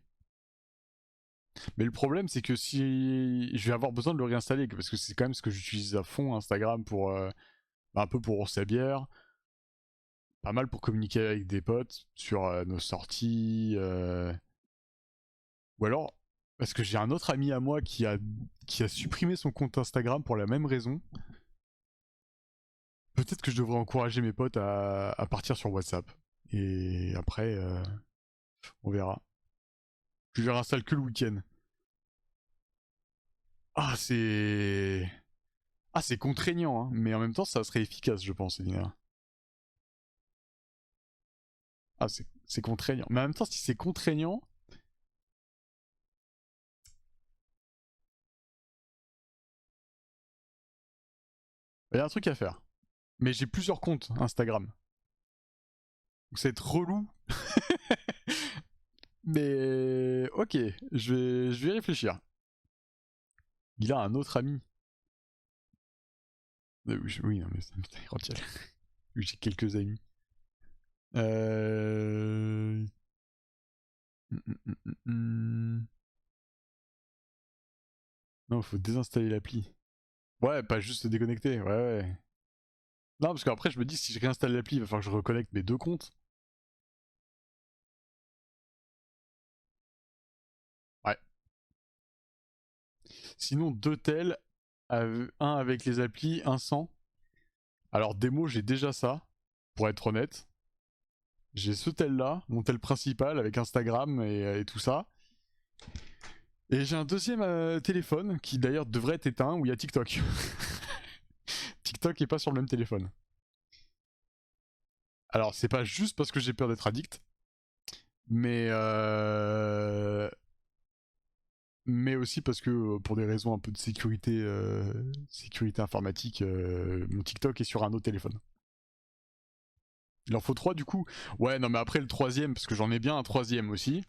Speaker 1: Mais le problème, c'est que si. Je vais avoir besoin de le réinstaller, parce que c'est quand même ce que j'utilise à fond Instagram pour. Un peu pour sa bière, pas mal pour communiquer avec des potes sur nos sorties. Ou alors, parce que j'ai un autre ami à moi qui a supprimé son compte Instagram pour la même raison. Peut-être que je devrais encourager mes potes à partir sur WhatsApp. Et après, on verra. Je les réinstalle que le week-end. Ah, c'est. Ah, c'est contraignant, hein. Mais en même temps, ça serait efficace, je pense, Elina. Ah, c'est contraignant. Mais en même temps, si c'est contraignant, il y a un truc à faire. Mais j'ai plusieurs comptes Instagram. Donc ça va être relou. Mais ok, je vais y réfléchir. Il a un autre ami. Oui, non, mais c'est entier. Oui, j'ai quelques amis. Euh... Non, faut désinstaller l'appli. Ouais, pas juste se déconnecter. Ouais, ouais. Non, parce qu'après, je me dis, si je réinstalle l'appli, il va falloir que je reconnecte mes 2 comptes. Ouais. Sinon, 2 tels, un avec les applis, un sans. Alors, démo, j'ai déjà ça, pour être honnête. J'ai ce tel-là, mon tel principal, avec Instagram et tout ça. Et j'ai un deuxième téléphone, qui d'ailleurs devrait être éteint, où il y a TikTok. TikTok est pas sur le même téléphone. Alors, c'est pas juste parce que j'ai peur d'être addict, mais mais aussi parce que pour des raisons un peu de sécurité informatique, mon TikTok est sur un autre téléphone. Il en faut 3 du coup. Ouais, non mais après le troisième, parce que j'en ai bien un troisième aussi.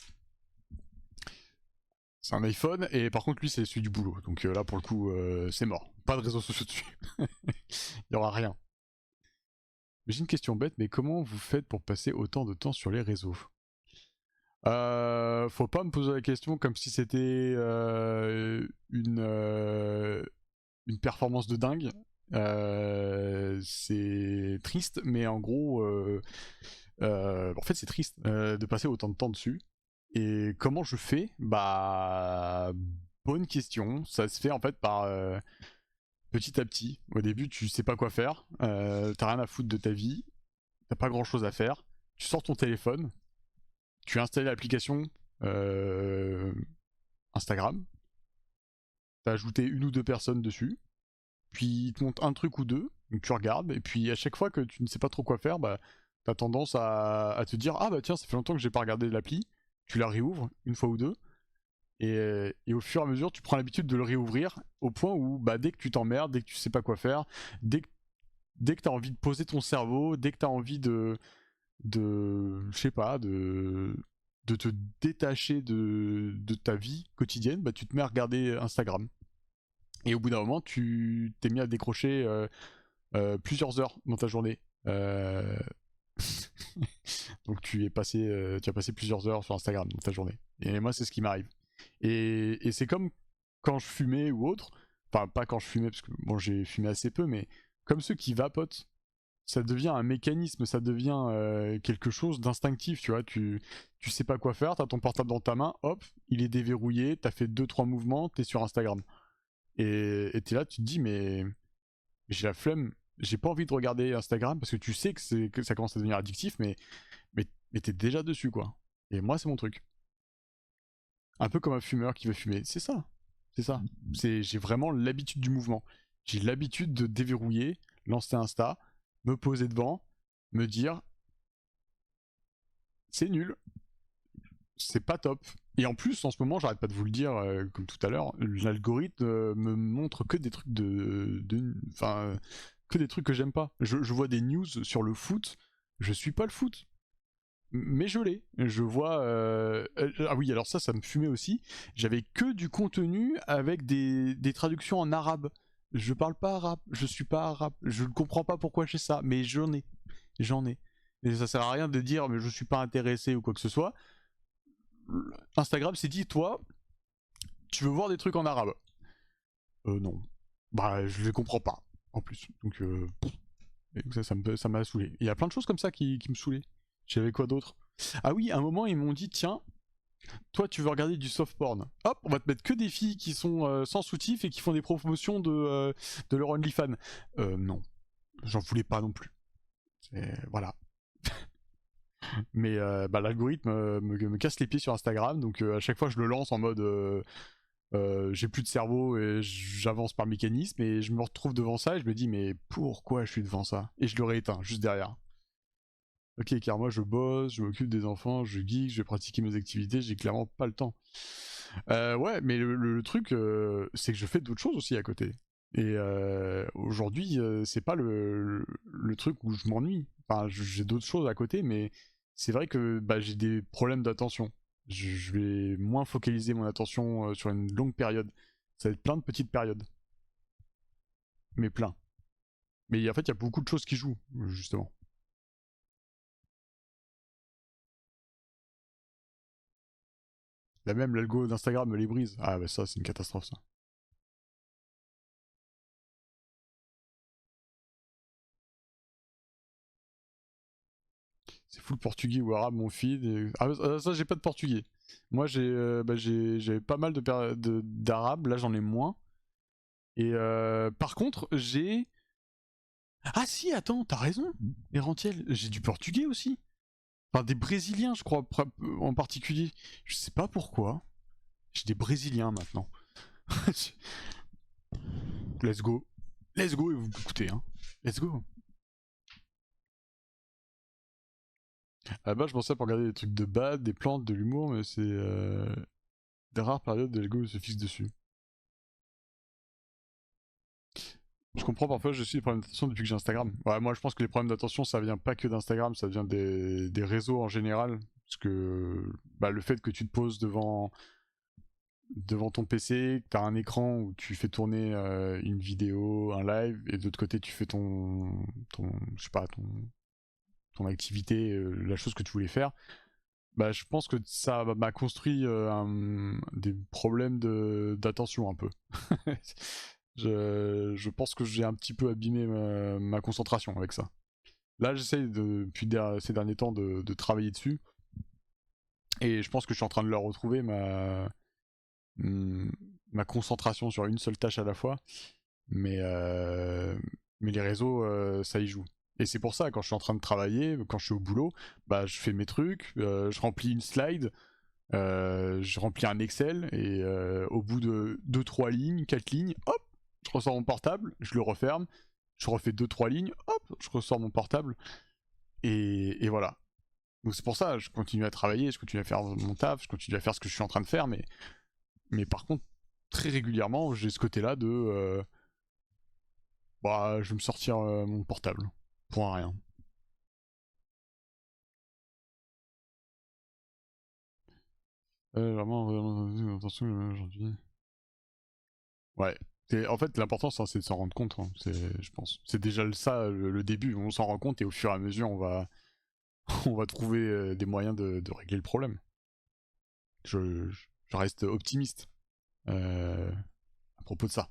Speaker 1: C'est un iPhone et par contre lui c'est celui du boulot. Donc là pour le coup c'est mort. Pas de réseaux sociaux dessus. Il y aura rien. Mais j'ai une question bête, mais comment vous faites pour passer autant de temps sur les réseaux? Faut pas me poser la question comme si c'était une performance de dingue. C'est triste, mais en gros, en fait, c'est triste de passer autant de temps dessus. Et comment je fais? Bah, bonne question. Ça se fait en fait par petit à petit. Au début, tu sais pas quoi faire, t'as rien à foutre de ta vie, t'as pas grand chose à faire. Tu sors ton téléphone, tu installes l'application euh, Instagram, t'as ajouté une ou deux personnes dessus, puis il te montre un truc ou deux, donc tu regardes, et puis à chaque fois que tu ne sais pas trop quoi faire, bah t'as tendance à te dire ah bah tiens ça fait longtemps que j'ai pas regardé l'appli, tu la réouvres une fois ou deux, et au fur et à mesure tu prends l'habitude de le réouvrir au point où bah dès que tu t'emmerdes, dès que tu sais pas quoi faire, dès que t'as envie de poser ton cerveau, dès que t'as envie je sais pas, de te détacher de ta vie quotidienne, bah tu te mets à regarder Instagram. Et au bout d'un moment, tu t'es mis à décrocher plusieurs heures dans ta journée. Euh, Donc tu as passé plusieurs heures sur Instagram dans ta journée. Et moi, c'est ce qui m'arrive. Et c'est comme quand je fumais ou autre. Enfin, pas quand je fumais, parce que bon, j'ai fumé assez peu, mais comme ceux qui vapotent, ça devient un mécanisme, ça devient quelque chose d'instinctif, tu vois. Tu sais pas quoi faire, t'as ton portable dans ta main, hop, il est déverrouillé, t'as fait 2-3 mouvements, t'es sur Instagram. Et t'es là, tu te dis, mais j'ai la flemme, j'ai pas envie de regarder Instagram parce que tu sais que ça commence à devenir addictif, mais t'es déjà dessus, quoi. Et moi, c'est mon truc. Un peu comme un fumeur qui veut fumer. C'est ça. C'est ça. J'ai vraiment l'habitude du mouvement. J'ai l'habitude de déverrouiller, lancer Insta, me poser devant, me dire c'est nul, c'est pas top. Et en plus, en ce moment, j'arrête pas de vous le dire, comme tout à l'heure, l'algorithme me montre que des trucs enfin, que des trucs que j'aime pas. Je vois des news sur le foot, je suis pas le foot. Mais je l'ai. Je vois. Ah oui, alors ça me fumait aussi. J'avais que du contenu avec des traductions en arabe. Je parle pas arabe, je suis pas arabe, je ne comprends pas pourquoi j'ai ça, mais j'en ai. J'en ai. Et ça sert à rien de dire, mais je suis pas intéressé ou quoi que ce soit. Instagram s'est dit, toi, tu veux voir des trucs en arabe? Non. Bah, je les comprends pas, en plus. Donc, ça m'a saoulé. Il y a plein de choses comme ça qui me saoulaient. J'avais quoi d'autre? Ah oui, à un moment, ils m'ont dit, tiens, toi, tu veux regarder du soft porn. Hop, on va te mettre que des filles qui sont sans soutif et qui font des promotions de leur OnlyFans. Non, j'en voulais pas non plus. Voilà. Mais bah, l'algorithme me casse les pieds sur Instagram, donc à chaque fois je le lance en mode j'ai plus de cerveau et j'avance par mécanisme et je me retrouve devant ça et je me dis mais pourquoi je suis devant ça? Et je le rééteins juste derrière. Ok, car moi je bosse, je m'occupe des enfants, je geek, je vais pratiquer mes activités, j'ai clairement pas le temps. Ouais, mais le truc, c'est que je fais d'autres choses aussi à côté. Et aujourd'hui, c'est pas le truc où je m'ennuie. Enfin, j'ai d'autres choses à côté, mais c'est vrai que bah, j'ai des problèmes d'attention. Je vais moins focaliser mon attention sur une longue période. Ça va être plein de petites périodes, mais plein. Mais en fait, il y a beaucoup de choses qui jouent, justement. Là même, l'algo d'Instagram me les brise. Ah bah ça, c'est une catastrophe, ça. C'est full portugais ou arabe mon feed. Ah, ça, j'ai pas de portugais. Moi, j'avais pas mal d'arabe. Là, j'en ai moins. Et par contre, j'ai. Ah si, attends, t'as raison, Erantiel. J'ai du portugais aussi. Enfin, des brésiliens, je crois, en particulier. Je sais pas pourquoi. J'ai des brésiliens maintenant. Let's go. Let's go et vous écoutez, hein. Let's go. À la base, je pensais pour regarder des trucs de bad, des plantes, de l'humour, mais c'est des rares périodes de l'ego se fixe dessus. Je comprends parfois, je suis des problèmes d'attention depuis que j'ai Instagram. Ouais, moi, je pense que les problèmes d'attention, ça vient pas que d'Instagram, ça vient des réseaux en général. Parce que bah, le fait que tu te poses devant ton PC, que tu as un écran où tu fais tourner une vidéo, un live, et de l'autre côté, tu fais je sais pas, ton activité, la chose que tu voulais faire, Bah, je pense que ça m'a construit des problèmes d'attention un peu. Je pense que j'ai un petit peu abîmé ma concentration avec ça. Là, j'essaye depuis ces derniers temps de travailler dessus. Et je pense que je suis en train de leur retrouver ma concentration sur une seule tâche à la fois. Mais, mais les réseaux, ça y joue. Et c'est pour ça, quand je suis en train de travailler, quand je suis au boulot, bah, je fais mes trucs, je remplis une slide, je remplis un Excel, et au bout de 2-3 lignes, 4 lignes, hop, je ressors mon portable, je le referme, je refais 2-3 lignes, hop, je ressors mon portable, et voilà. Donc c'est pour ça, je continue à travailler, je continue à faire mon taf, je continue à faire ce que je suis en train de faire, mais par contre, très régulièrement, j'ai ce côté-là de bah, je vais me sortir mon portable. Pour un rien. Vraiment, attention aujourd'hui. Ouais. En fait, l'important, c'est de s'en rendre compte, hein. Je pense. C'est déjà ça, le début. On s'en rend compte et au fur et à mesure, on va trouver des moyens de régler le problème. Je reste optimiste à propos de ça.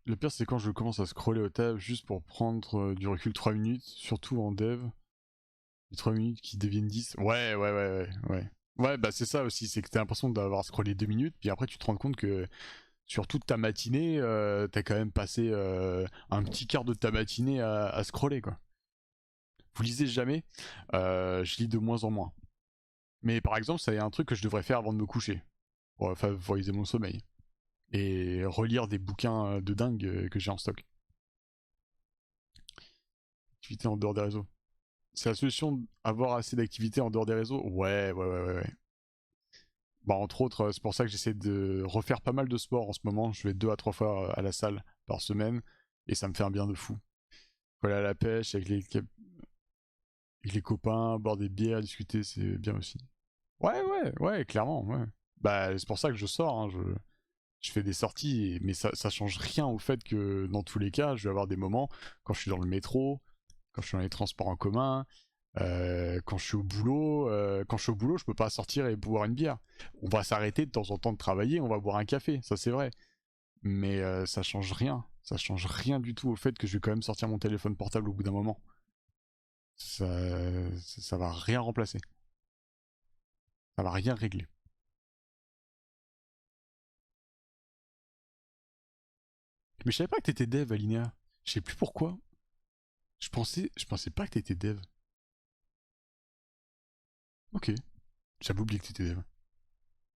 Speaker 1: Le pire, c'est quand je commence à scroller au tab juste pour prendre du recul 3 minutes, surtout en dev. Les 3 minutes qui deviennent 10. Ouais. Ouais, bah c'est ça aussi, c'est que t'as l'impression d'avoir scrollé 2 minutes, puis après tu te rends compte que sur toute ta matinée, t'as quand même passé un petit quart de ta matinée à scroller, quoi. Vous lisez jamais? Je lis de moins en moins. Mais par exemple, ça y est un truc que je devrais faire avant de me coucher, pour favoriser mon sommeil. Et relire des bouquins de dingue que j'ai en stock. Activité en dehors des réseaux. C'est la solution d'avoir assez d'activités en dehors des réseaux? Ouais. Bah, entre autres, c'est pour ça que j'essaie de refaire pas mal de sport en ce moment. Je vais 2 à 3 fois à la salle par semaine et ça me fait un bien de fou. Aller à la pêche avec les copains, boire des bières, discuter, c'est bien aussi. Ouais, clairement, ouais. Bah, c'est pour ça que je sors, hein, je fais des sorties, mais ça change rien au fait que dans tous les cas, je vais avoir des moments quand je suis dans le métro, quand je suis dans les transports en commun, quand je suis au boulot, je peux pas sortir et boire une bière. On va s'arrêter de temps en temps de travailler, on va boire un café, ça c'est vrai. Mais ça change rien. Ça change rien du tout au fait que je vais quand même sortir mon téléphone portable au bout d'un moment. Ça, ça va rien remplacer. Ça va rien régler. Mais je savais pas que t'étais dev, Alinea. Je sais plus pourquoi. Je pensais pas que t'étais dev. Ok. J'avais oublié que t'étais dev.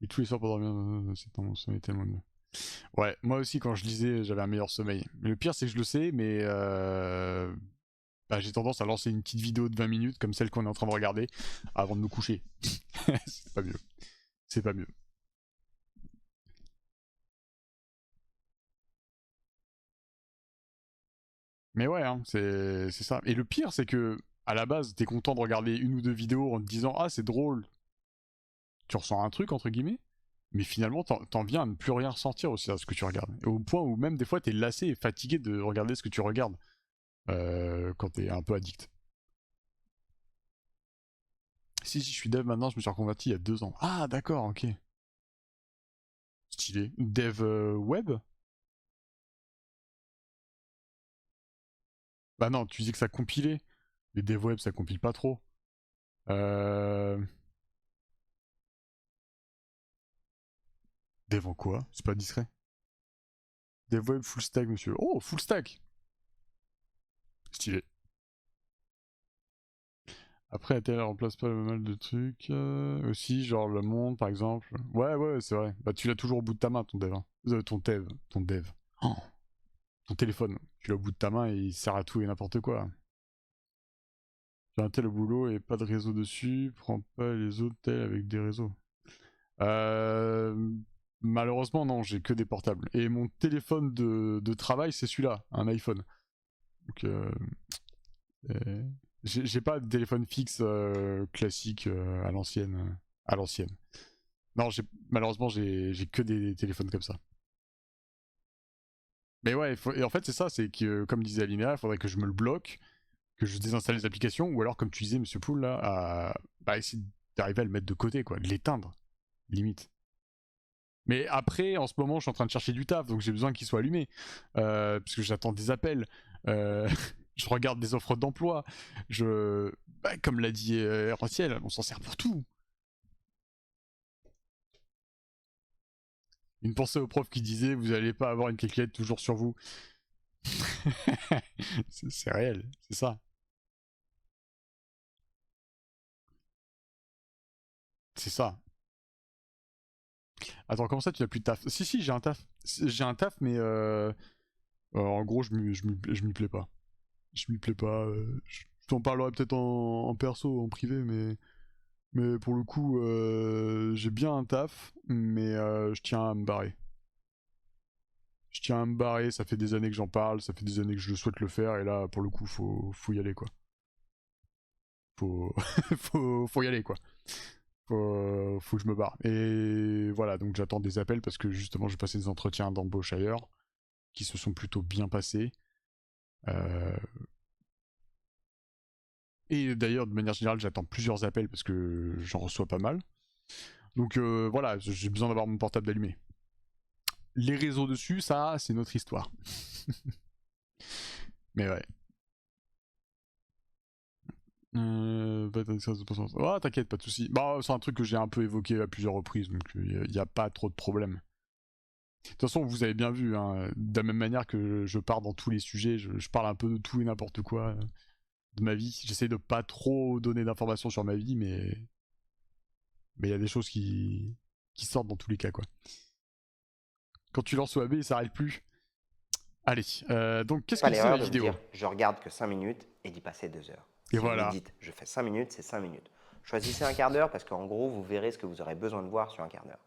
Speaker 1: Et tous les soirs pour dormir, c'est dans mon sommeil tellement mieux. Ouais, moi aussi quand je lisais, j'avais un meilleur sommeil. Mais le pire c'est que je le sais, mais bah, j'ai tendance à lancer une petite vidéo de 20 minutes comme celle qu'on est en train de regarder avant de me coucher. C'est pas mieux. C'est pas mieux. Mais ouais, hein, c'est ça. Et le pire c'est que à la base, t'es content de regarder une ou deux vidéos en te disant ah c'est drôle. Tu ressens un truc entre guillemets. Mais finalement, t'en viens à ne plus rien ressentir aussi à ce que tu regardes. Et au point où même des fois, t'es lassé et fatigué de regarder ce que tu regardes quand t'es un peu addict. Si, je suis dev maintenant, je me suis reconverti il y a 2 ans. Ah, d'accord, ok. Stylé. Dev web? Bah non, tu dis que ça compilait. Les dev web, ça compile pas trop. Euh... Dev en quoi? C'est pas discret. Dev web full stack, monsieur. Oh, full stack! Stylé. Après, elle remplace pas le mal de trucs. Aussi, genre le monde, par exemple. Ouais, c'est vrai. Bah, tu l'as toujours au bout de ta main, ton dev. Hein. Ton dev. Oh, ton téléphone. Tu l'as au bout de ta main et il sert à tout et n'importe quoi. J'ai un tel au boulot et pas de réseau dessus. Prends pas les autres tels avec des réseaux. Euh... Malheureusement, non, j'ai que des portables. Et mon téléphone de travail, c'est celui-là, un iPhone. Donc, euh, j'ai pas de téléphone fixe classique à l'ancienne. À l'ancienne. Non, malheureusement, j'ai que des téléphones comme ça. Mais ouais, et en fait, c'est ça, c'est que, comme disait Alinea, il faudrait que je me le bloque que je désinstalle les applications, ou alors, comme tu disais, Monsieur Poul, là, essayer d'arriver à le mettre de côté, quoi, de l'éteindre, limite. Mais après, en ce moment, je suis en train de chercher du taf, donc j'ai besoin qu'il soit allumé. Parce que j'attends des appels. Je regarde des offres d'emploi. Comme l'a dit Ranciel, on s'en sert pour tout. Une pensée au prof qui disait vous allez pas avoir une calculette toujours sur vous. C'est réel, c'est ça. C'est ça. Attends, comment ça tu n'as plus de taf? Si, j'ai un taf. J'ai un taf, mais en gros, je m'y plais pas. Je m'y plais pas. Je t'en parlerai peut-être en perso, en privé, mais pour le coup, j'ai bien un taf, mais je tiens à me barrer. Je tiens à me barrer, ça fait des années que j'en parle, ça fait des années que je souhaite le faire, et là, pour le coup, faut y aller, quoi. Faut, faut y aller, quoi. Faut que je me barre. Et voilà, donc j'attends des appels parce que justement, j'ai passé des entretiens d'embauche ailleurs qui se sont plutôt bien passés. Et d'ailleurs, de manière générale, j'attends plusieurs appels parce que j'en reçois pas mal. Donc voilà, j'ai besoin d'avoir mon portable allumé. Les réseaux dessus, ça, c'est notre histoire. Mais ouais. Oh, t'inquiète, pas de soucis. Bah, c'est un truc que j'ai un peu évoqué à plusieurs reprises, donc il n'y a pas trop de problème. De toute façon, vous avez bien vu, hein, de la même manière que je pars dans tous les sujets, je parle un peu de tout et n'importe quoi de ma vie. J'essaie de pas trop donner d'informations sur ma vie, mais il y a des choses qui sortent dans tous les cas, quoi. Quand tu lances OAB, il s'arrête plus. Allez, donc qu'est-ce
Speaker 2: Pas
Speaker 1: que disait la
Speaker 2: l'erreur de vous
Speaker 1: vidéo?
Speaker 2: dire je regarde que 5 minutes et d'y passer 2 heures.
Speaker 1: Et
Speaker 2: Si vous vous
Speaker 1: voilà.
Speaker 2: dites je fais 5 minutes, c'est 5 minutes. Choisissez un quart d'heure parce qu'en gros, vous verrez ce que vous aurez besoin de voir sur un quart d'heure.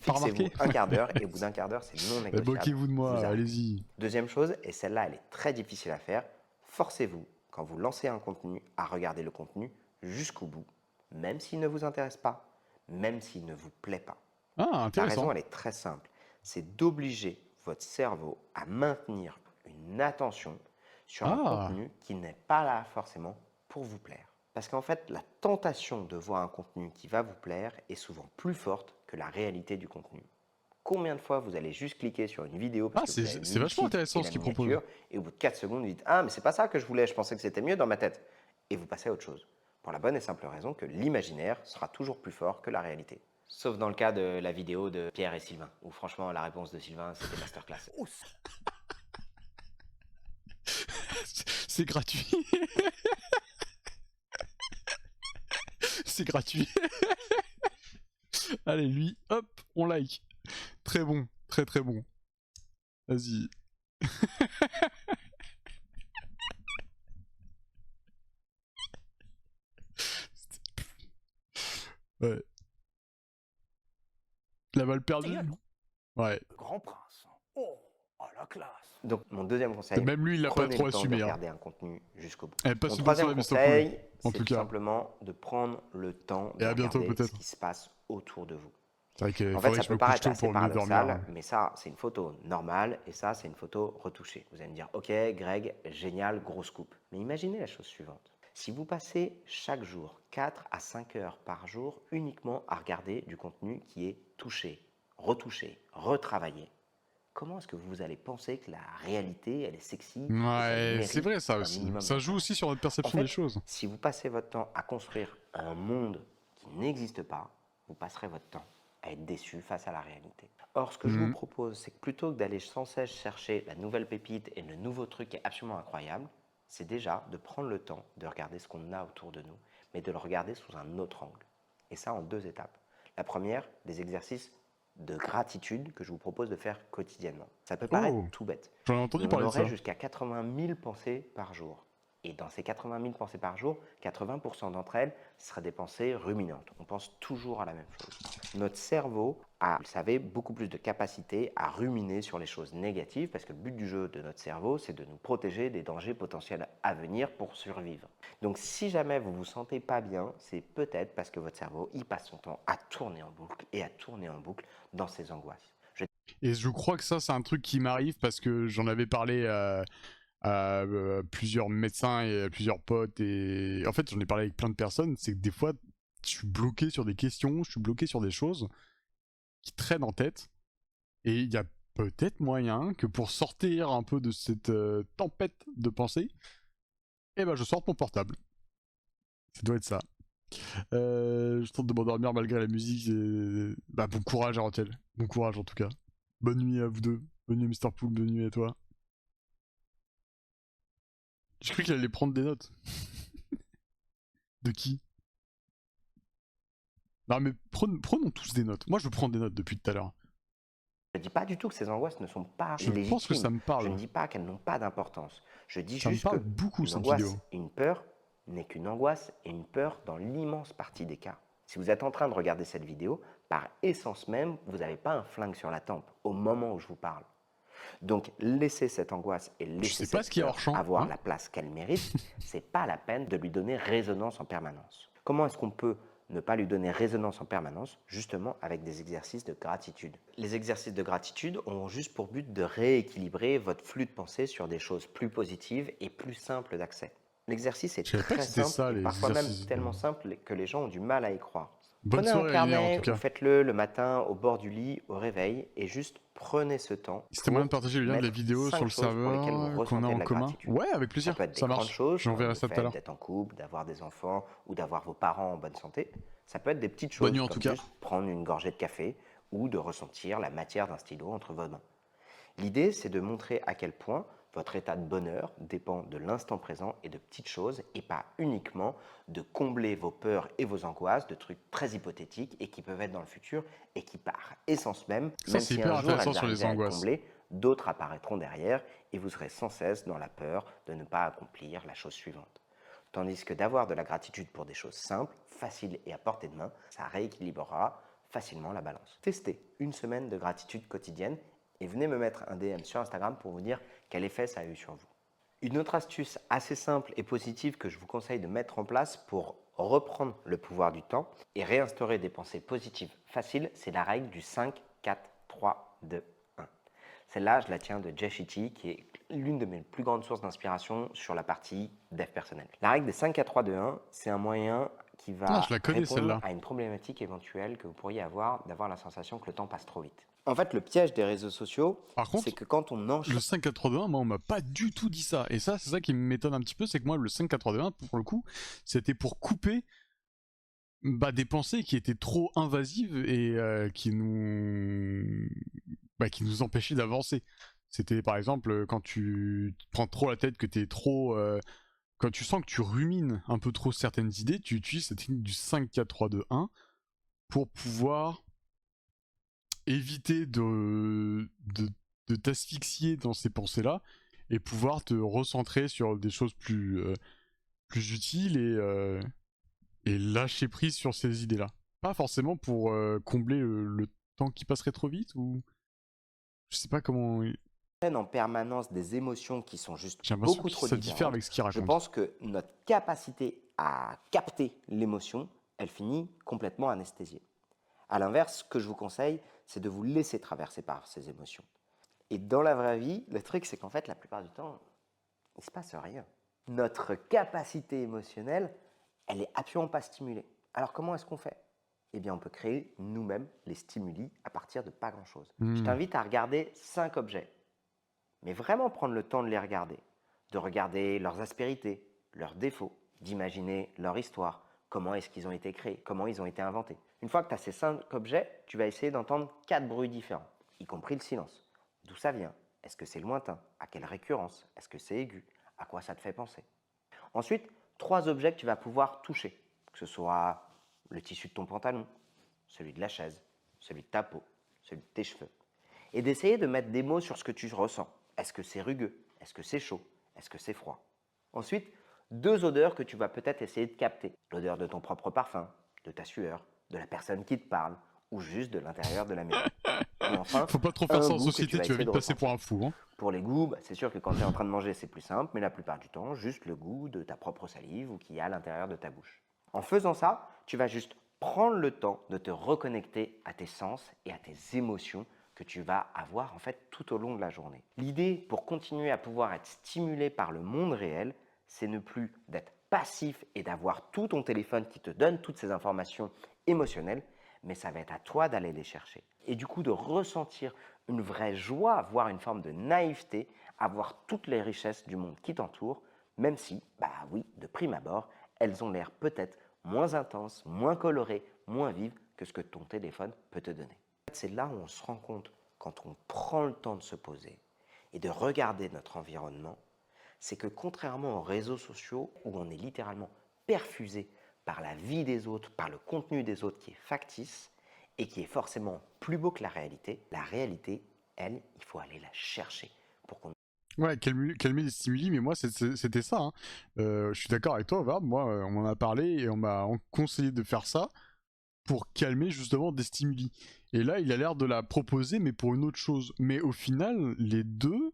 Speaker 1: Pas
Speaker 2: Fixez-vous
Speaker 1: remarqué?
Speaker 2: un quart d'heure et au bout d'un quart d'heure, c'est non négociable.
Speaker 1: Moquez-vous de
Speaker 2: Vous
Speaker 1: moi,
Speaker 2: arrêtez.
Speaker 1: allez-y.
Speaker 2: Deuxième chose, et celle-là, elle est très difficile à faire, forcez-vous, quand vous lancez un contenu, à regarder le contenu jusqu'au bout, même s'il ne vous intéresse pas, même s'il ne vous plaît pas.
Speaker 1: Ah,
Speaker 2: La
Speaker 1: intéressant.
Speaker 2: raison, elle est très simple. C'est d'obliger votre cerveau à maintenir une attention sur un contenu qui n'est pas là forcément pour vous plaire. Parce qu'en fait, la tentation de voir un contenu qui va vous plaire est souvent plus forte que la réalité du contenu. Combien de fois vous allez juste cliquer sur une vidéo parce que vous avez vu
Speaker 1: c'est
Speaker 2: le
Speaker 1: vachement
Speaker 2: titre
Speaker 1: intéressant
Speaker 2: et
Speaker 1: ce
Speaker 2: la
Speaker 1: qu'il propose.
Speaker 2: miniature, et au bout de 4 secondes, vous dites « Ah, mais c'est pas ça que je voulais, je pensais que c'était mieux dans ma tête ». Et vous passez à autre chose. Pour la bonne et simple raison que l'imaginaire sera toujours plus fort que la réalité. Sauf dans le cas de la vidéo de Pierre et Sylvain, où franchement la réponse de Sylvain c'était masterclass.
Speaker 1: C'est gratuit. C'est gratuit. Allez, lui, hop, on like. Très bon, très très bon. Vas-y. Ouais. La balle perdue. Ouais.
Speaker 3: Grand prince. Oh, à la classe.
Speaker 2: Donc mon deuxième conseil,
Speaker 1: Même lui, il l'a pas
Speaker 2: prenez
Speaker 1: trop
Speaker 2: le temps de
Speaker 1: assumé.
Speaker 2: regarder un contenu jusqu'au bout.
Speaker 1: Passe
Speaker 2: Mon
Speaker 1: une bonne
Speaker 2: troisième
Speaker 1: soirée, Mr. Pool.
Speaker 2: conseil,
Speaker 1: En
Speaker 2: c'est
Speaker 1: tout
Speaker 2: tout
Speaker 1: cas.
Speaker 2: simplement de prendre le temps
Speaker 1: Et
Speaker 2: de
Speaker 1: à bientôt,
Speaker 2: regarder ce
Speaker 1: peut-être.
Speaker 2: qui se passe autour de vous.
Speaker 1: C'est vrai qu'il
Speaker 2: En
Speaker 1: faudrait
Speaker 2: fait, ça
Speaker 1: que je
Speaker 2: peut
Speaker 1: me couche
Speaker 2: paraître
Speaker 1: tôt
Speaker 2: assez
Speaker 1: pour mieux dormir.
Speaker 2: paradoxal, mais ça, c'est une photo normale et ça, c'est une photo retouchée. Vous allez me dire, ok, Greg, génial, grosse coupe. Mais imaginez la chose suivante. Si vous passez chaque jour 4 à 5 heures par jour uniquement à regarder du contenu qui est touché, retouché, retravaillé, comment est-ce que vous allez penser que la réalité, elle est sexy et qu'elle
Speaker 1: Ouais,
Speaker 2: mérite
Speaker 1: c'est vrai ça
Speaker 2: un
Speaker 1: aussi.
Speaker 2: minimum
Speaker 1: Ça joue
Speaker 2: d'intérêt?
Speaker 1: aussi sur notre
Speaker 2: En
Speaker 1: perception des
Speaker 2: fait,
Speaker 1: choses.
Speaker 2: si vous passez votre temps à construire un monde qui n'existe pas, vous passerez votre temps à être déçu face à la réalité. Or, ce que je vous propose, c'est que plutôt que d'aller sans cesse chercher la nouvelle pépite et le nouveau truc qui est absolument incroyable, c'est déjà de prendre le temps de regarder ce qu'on a autour de nous, mais de le regarder sous un autre angle. Et ça en 2 étapes. La première, des exercices de gratitude que je vous propose de faire quotidiennement. Ça peut paraître tout bête.
Speaker 1: J'en ai entendu
Speaker 2: Mais on
Speaker 1: parler de
Speaker 2: aurait
Speaker 1: ça.
Speaker 2: jusqu'à 80 000 pensées par jour. Et dans ces 80 000 pensées par jour, 80% d'entre elles seraient des pensées ruminantes. On pense toujours à la même chose. Notre cerveau a, vous le savez, beaucoup plus de capacité à ruminer sur les choses négatives parce que le but du jeu de notre cerveau, c'est de nous protéger des dangers potentiels à venir pour survivre. Donc si jamais vous vous sentez pas bien, c'est peut-être parce que votre cerveau, il passe son temps à tourner en boucle et à tourner en boucle dans ses angoisses.
Speaker 1: Et je crois que ça, c'est un truc qui m'arrive parce que j'en avais parlé à plusieurs médecins et à plusieurs potes. Et en fait, j'en ai parlé avec plein de personnes. C'est que des fois, je suis bloqué sur des questions, je suis bloqué sur des choses qui traînent en tête. Et il y a peut-être moyen que pour sortir un peu de cette tempête de pensée, eh ben, je sorte mon portable. Ça doit être ça. Je tente de m'endormir malgré la musique. Bah, bon courage, Arantel. Bon courage en tout cas. Bonne nuit à vous deux. Bonne nuit, Mr. Pool. Bonne nuit à toi. J'ai cru qu'il allait prendre des notes. De qui? Non, mais prenons tous des notes. Moi, je prends des notes depuis tout à l'heure.
Speaker 2: Je ne dis pas du tout que ces angoisses ne sont pas
Speaker 1: Je pense que ça
Speaker 2: légitimes.
Speaker 1: me parle.
Speaker 2: Je ne dis pas qu'elles n'ont pas d'importance. Je dis
Speaker 1: Ça me
Speaker 2: juste
Speaker 1: parle
Speaker 2: que
Speaker 1: beaucoup,
Speaker 2: une
Speaker 1: cette
Speaker 2: angoisse
Speaker 1: vidéo.
Speaker 2: et une peur n'est qu'une angoisse et une peur dans l'immense partie des cas. Si vous êtes en train de regarder cette vidéo, par essence même, vous n'avez pas un flingue sur la tempe au moment où je vous parle. Donc laissez cette angoisse et
Speaker 1: Je
Speaker 2: laissez
Speaker 1: sais pas
Speaker 2: cette
Speaker 1: ce qu'il y a hors
Speaker 2: peur
Speaker 1: champ.
Speaker 2: avoir
Speaker 1: Hein,
Speaker 2: la place qu'elle mérite, c'est pas la peine de lui donner résonance en permanence. Comment est-ce qu'on peut ne pas lui donner résonance en permanence, justement avec des exercices de gratitude? Les exercices de gratitude ont juste pour but de rééquilibrer votre flux de pensée sur des choses plus positives et plus simples d'accès. L'exercice
Speaker 1: je
Speaker 2: est
Speaker 1: savais pas que
Speaker 2: très
Speaker 1: c'était
Speaker 2: simple
Speaker 1: ça,
Speaker 2: et
Speaker 1: les
Speaker 2: parfois même
Speaker 1: exercices.
Speaker 2: tellement simple que les gens ont du mal à y croire.
Speaker 1: Bonne
Speaker 2: Prenez un
Speaker 1: soirée à Linéaire en tout
Speaker 2: carnet ou
Speaker 1: cas.
Speaker 2: faites-le le matin au bord du lit, au réveil, et juste prenez ce temps
Speaker 1: C'était moyen de
Speaker 2: pour
Speaker 1: partager le lien de la
Speaker 2: mettre
Speaker 1: vidéo sur
Speaker 2: 5
Speaker 1: le
Speaker 2: choses pour lesquelles vous
Speaker 1: serveur qu'on a
Speaker 2: ressentez
Speaker 1: en
Speaker 2: de la
Speaker 1: commun.
Speaker 2: gratitude.
Speaker 1: Ouais, avec
Speaker 2: Ça
Speaker 1: plaisir.
Speaker 2: peut être des
Speaker 1: Ça
Speaker 2: grandes
Speaker 1: marche.
Speaker 2: choses comme
Speaker 1: J'enverrai
Speaker 2: le
Speaker 1: ça tout à
Speaker 2: fait
Speaker 1: l'heure.
Speaker 2: d'être en couple, d'avoir des enfants ou d'avoir vos parents en bonne santé. Ça peut être des petites
Speaker 1: Bonne nuit
Speaker 2: choses
Speaker 1: en tout
Speaker 2: comme
Speaker 1: cas.
Speaker 2: juste prendre une gorgée de café ou de ressentir la matière d'un stylo entre vos mains. L'idée, c'est de montrer à quel point votre état de bonheur dépend de l'instant présent et de petites choses et pas uniquement de combler vos peurs et vos angoisses de trucs très hypothétiques et qui peuvent être dans le futur et qui par essence même,
Speaker 1: Ça,
Speaker 2: même
Speaker 1: c'est
Speaker 2: si un
Speaker 1: hyper
Speaker 2: jour
Speaker 1: intéressant
Speaker 2: elles
Speaker 1: sur les
Speaker 2: arrivaient à être
Speaker 1: angoisses.
Speaker 2: comblées, d'autres apparaîtront derrière et vous serez sans cesse dans la peur de ne pas accomplir la chose suivante. Tandis que d'avoir de la gratitude pour des choses simples, faciles et à portée de main, ça rééquilibrera facilement la balance. Testez une semaine de gratitude quotidienne et venez me mettre un DM sur Instagram pour vous dire quel effet ça a eu sur vous. Une autre astuce assez simple et positive que je vous conseille de mettre en place pour reprendre le pouvoir du temps et réinstaurer des pensées positives faciles, c'est la règle du 5, 4, 3, 2, 1. Celle-là, je la tiens de Jay Shetty, qui est l'une de mes plus grandes sources d'inspiration sur la partie dev personnel. La règle des 5, 4, 3, 2, 1, c'est un moyen qui
Speaker 1: Ah,
Speaker 2: va
Speaker 1: je la connais
Speaker 2: répondre
Speaker 1: celle-là.
Speaker 2: à une problématique éventuelle que vous pourriez avoir d'avoir la sensation que le temps passe trop vite. En fait, le piège des réseaux sociaux,
Speaker 1: Par
Speaker 2: c'est
Speaker 1: contre,
Speaker 2: que quand on
Speaker 1: le
Speaker 2: enchaîne
Speaker 1: 5-4-2-1, moi, on m'a pas du tout dit ça. Et ça, c'est ça qui m'étonne un petit peu, c'est que moi, le 5-4-2-1, pour le coup, c'était pour couper des pensées qui étaient trop invasives et qui nous empêchaient d'avancer. C'était par exemple quand tu te prends trop la tête, que t'es trop. Quand tu sens que tu rumines un peu trop certaines idées, tu utilises cette technique du 5-4-3-2-1 pour pouvoir éviter de t'asphyxier dans ces pensées-là et pouvoir te recentrer sur des choses plus utiles et lâcher prise sur ces idées-là. Pas forcément pour combler le temps qui passerait trop vite ou je sais pas comment.
Speaker 2: en permanence des émotions qui sont juste
Speaker 1: J'ai l'impression
Speaker 2: beaucoup
Speaker 1: que
Speaker 2: trop
Speaker 1: ça diffère
Speaker 2: différentes,
Speaker 1: avec ce qu'il
Speaker 2: je
Speaker 1: raconte.
Speaker 2: pense que notre capacité à capter l'émotion, elle finit complètement anesthésiée. À l'inverse, ce que je vous conseille, c'est de vous laisser traverser par ces émotions. Et dans la vraie vie, le truc, c'est qu'en fait, la plupart du temps, il ne se passe rien. Notre capacité émotionnelle, elle n'est absolument pas stimulée. Alors comment est-ce qu'on fait? Eh bien, on peut créer nous-mêmes les stimuli à partir de pas grand-chose. Je t'invite à regarder 5 objets, mais vraiment prendre le temps de les regarder, de regarder leurs aspérités, leurs défauts, d'imaginer leur histoire, comment est-ce qu'ils ont été créés, comment ils ont été inventés. Une fois que tu as ces 5 objets, tu vas essayer d'entendre 4 bruits différents, y compris le silence. D'où ça vient? Est-ce que c'est lointain? À quelle récurrence? Est-ce que c'est aigu? À quoi ça te fait penser? Ensuite, 3 objets que tu vas pouvoir toucher, que ce soit le tissu de ton pantalon, celui de la chaise, celui de ta peau, celui de tes cheveux. Et d'essayer de mettre des mots sur ce que tu ressens. Est-ce que c'est rugueux? Est-ce que c'est chaud? Est-ce que c'est froid? Ensuite, 2 odeurs que tu vas peut-être essayer de capter. L'odeur de ton propre parfum, de ta sueur, de la personne qui te parle, ou juste de l'intérieur de la maison. Et enfin,
Speaker 1: Faut pas trop faire
Speaker 2: un
Speaker 1: ça en
Speaker 2: goût que tu
Speaker 1: société,
Speaker 2: vas
Speaker 1: tu vas
Speaker 2: essayer
Speaker 1: vite
Speaker 2: de
Speaker 1: passer pour
Speaker 2: ressentir.
Speaker 1: un fou. Hein.
Speaker 2: Pour les goûts, c'est sûr que quand tu es en train de manger, c'est plus simple, mais la plupart du temps, juste le goût de ta propre salive ou qui est à l'intérieur de ta bouche. En faisant ça, tu vas juste prendre le temps de te reconnecter à tes sens et à tes émotions que tu vas avoir en fait tout au long de la journée. L'idée pour continuer à pouvoir être stimulé par le monde réel, c'est ne plus d'être passif et d'avoir tout ton téléphone qui te donne toutes ces informations émotionnelles, mais ça va être à toi d'aller les chercher. Et du coup de ressentir une vraie joie, voire une forme de naïveté, à voir toutes les richesses du monde qui t'entoure, même si, bah oui, de prime abord, elles ont l'air peut-être moins intenses, moins colorées, moins vives que ce que ton téléphone peut te donner. C'est là où on se rend compte, quand on prend le temps de se poser et de regarder notre environnement, c'est que contrairement aux réseaux sociaux où on est littéralement perfusé par la vie des autres, par le contenu des autres qui est factice et qui est forcément plus beau que la réalité, elle, il faut aller la chercher pour qu'on...
Speaker 1: Ouais, calmer les stimuli, mais moi c'était ça. Hein. Je suis d'accord avec toi, Vard. Moi, on m'en a parlé et on m'a conseillé de faire ça pour calmer justement des stimuli. Et là, il a l'air de la proposer, mais pour une autre chose. Mais au final, les deux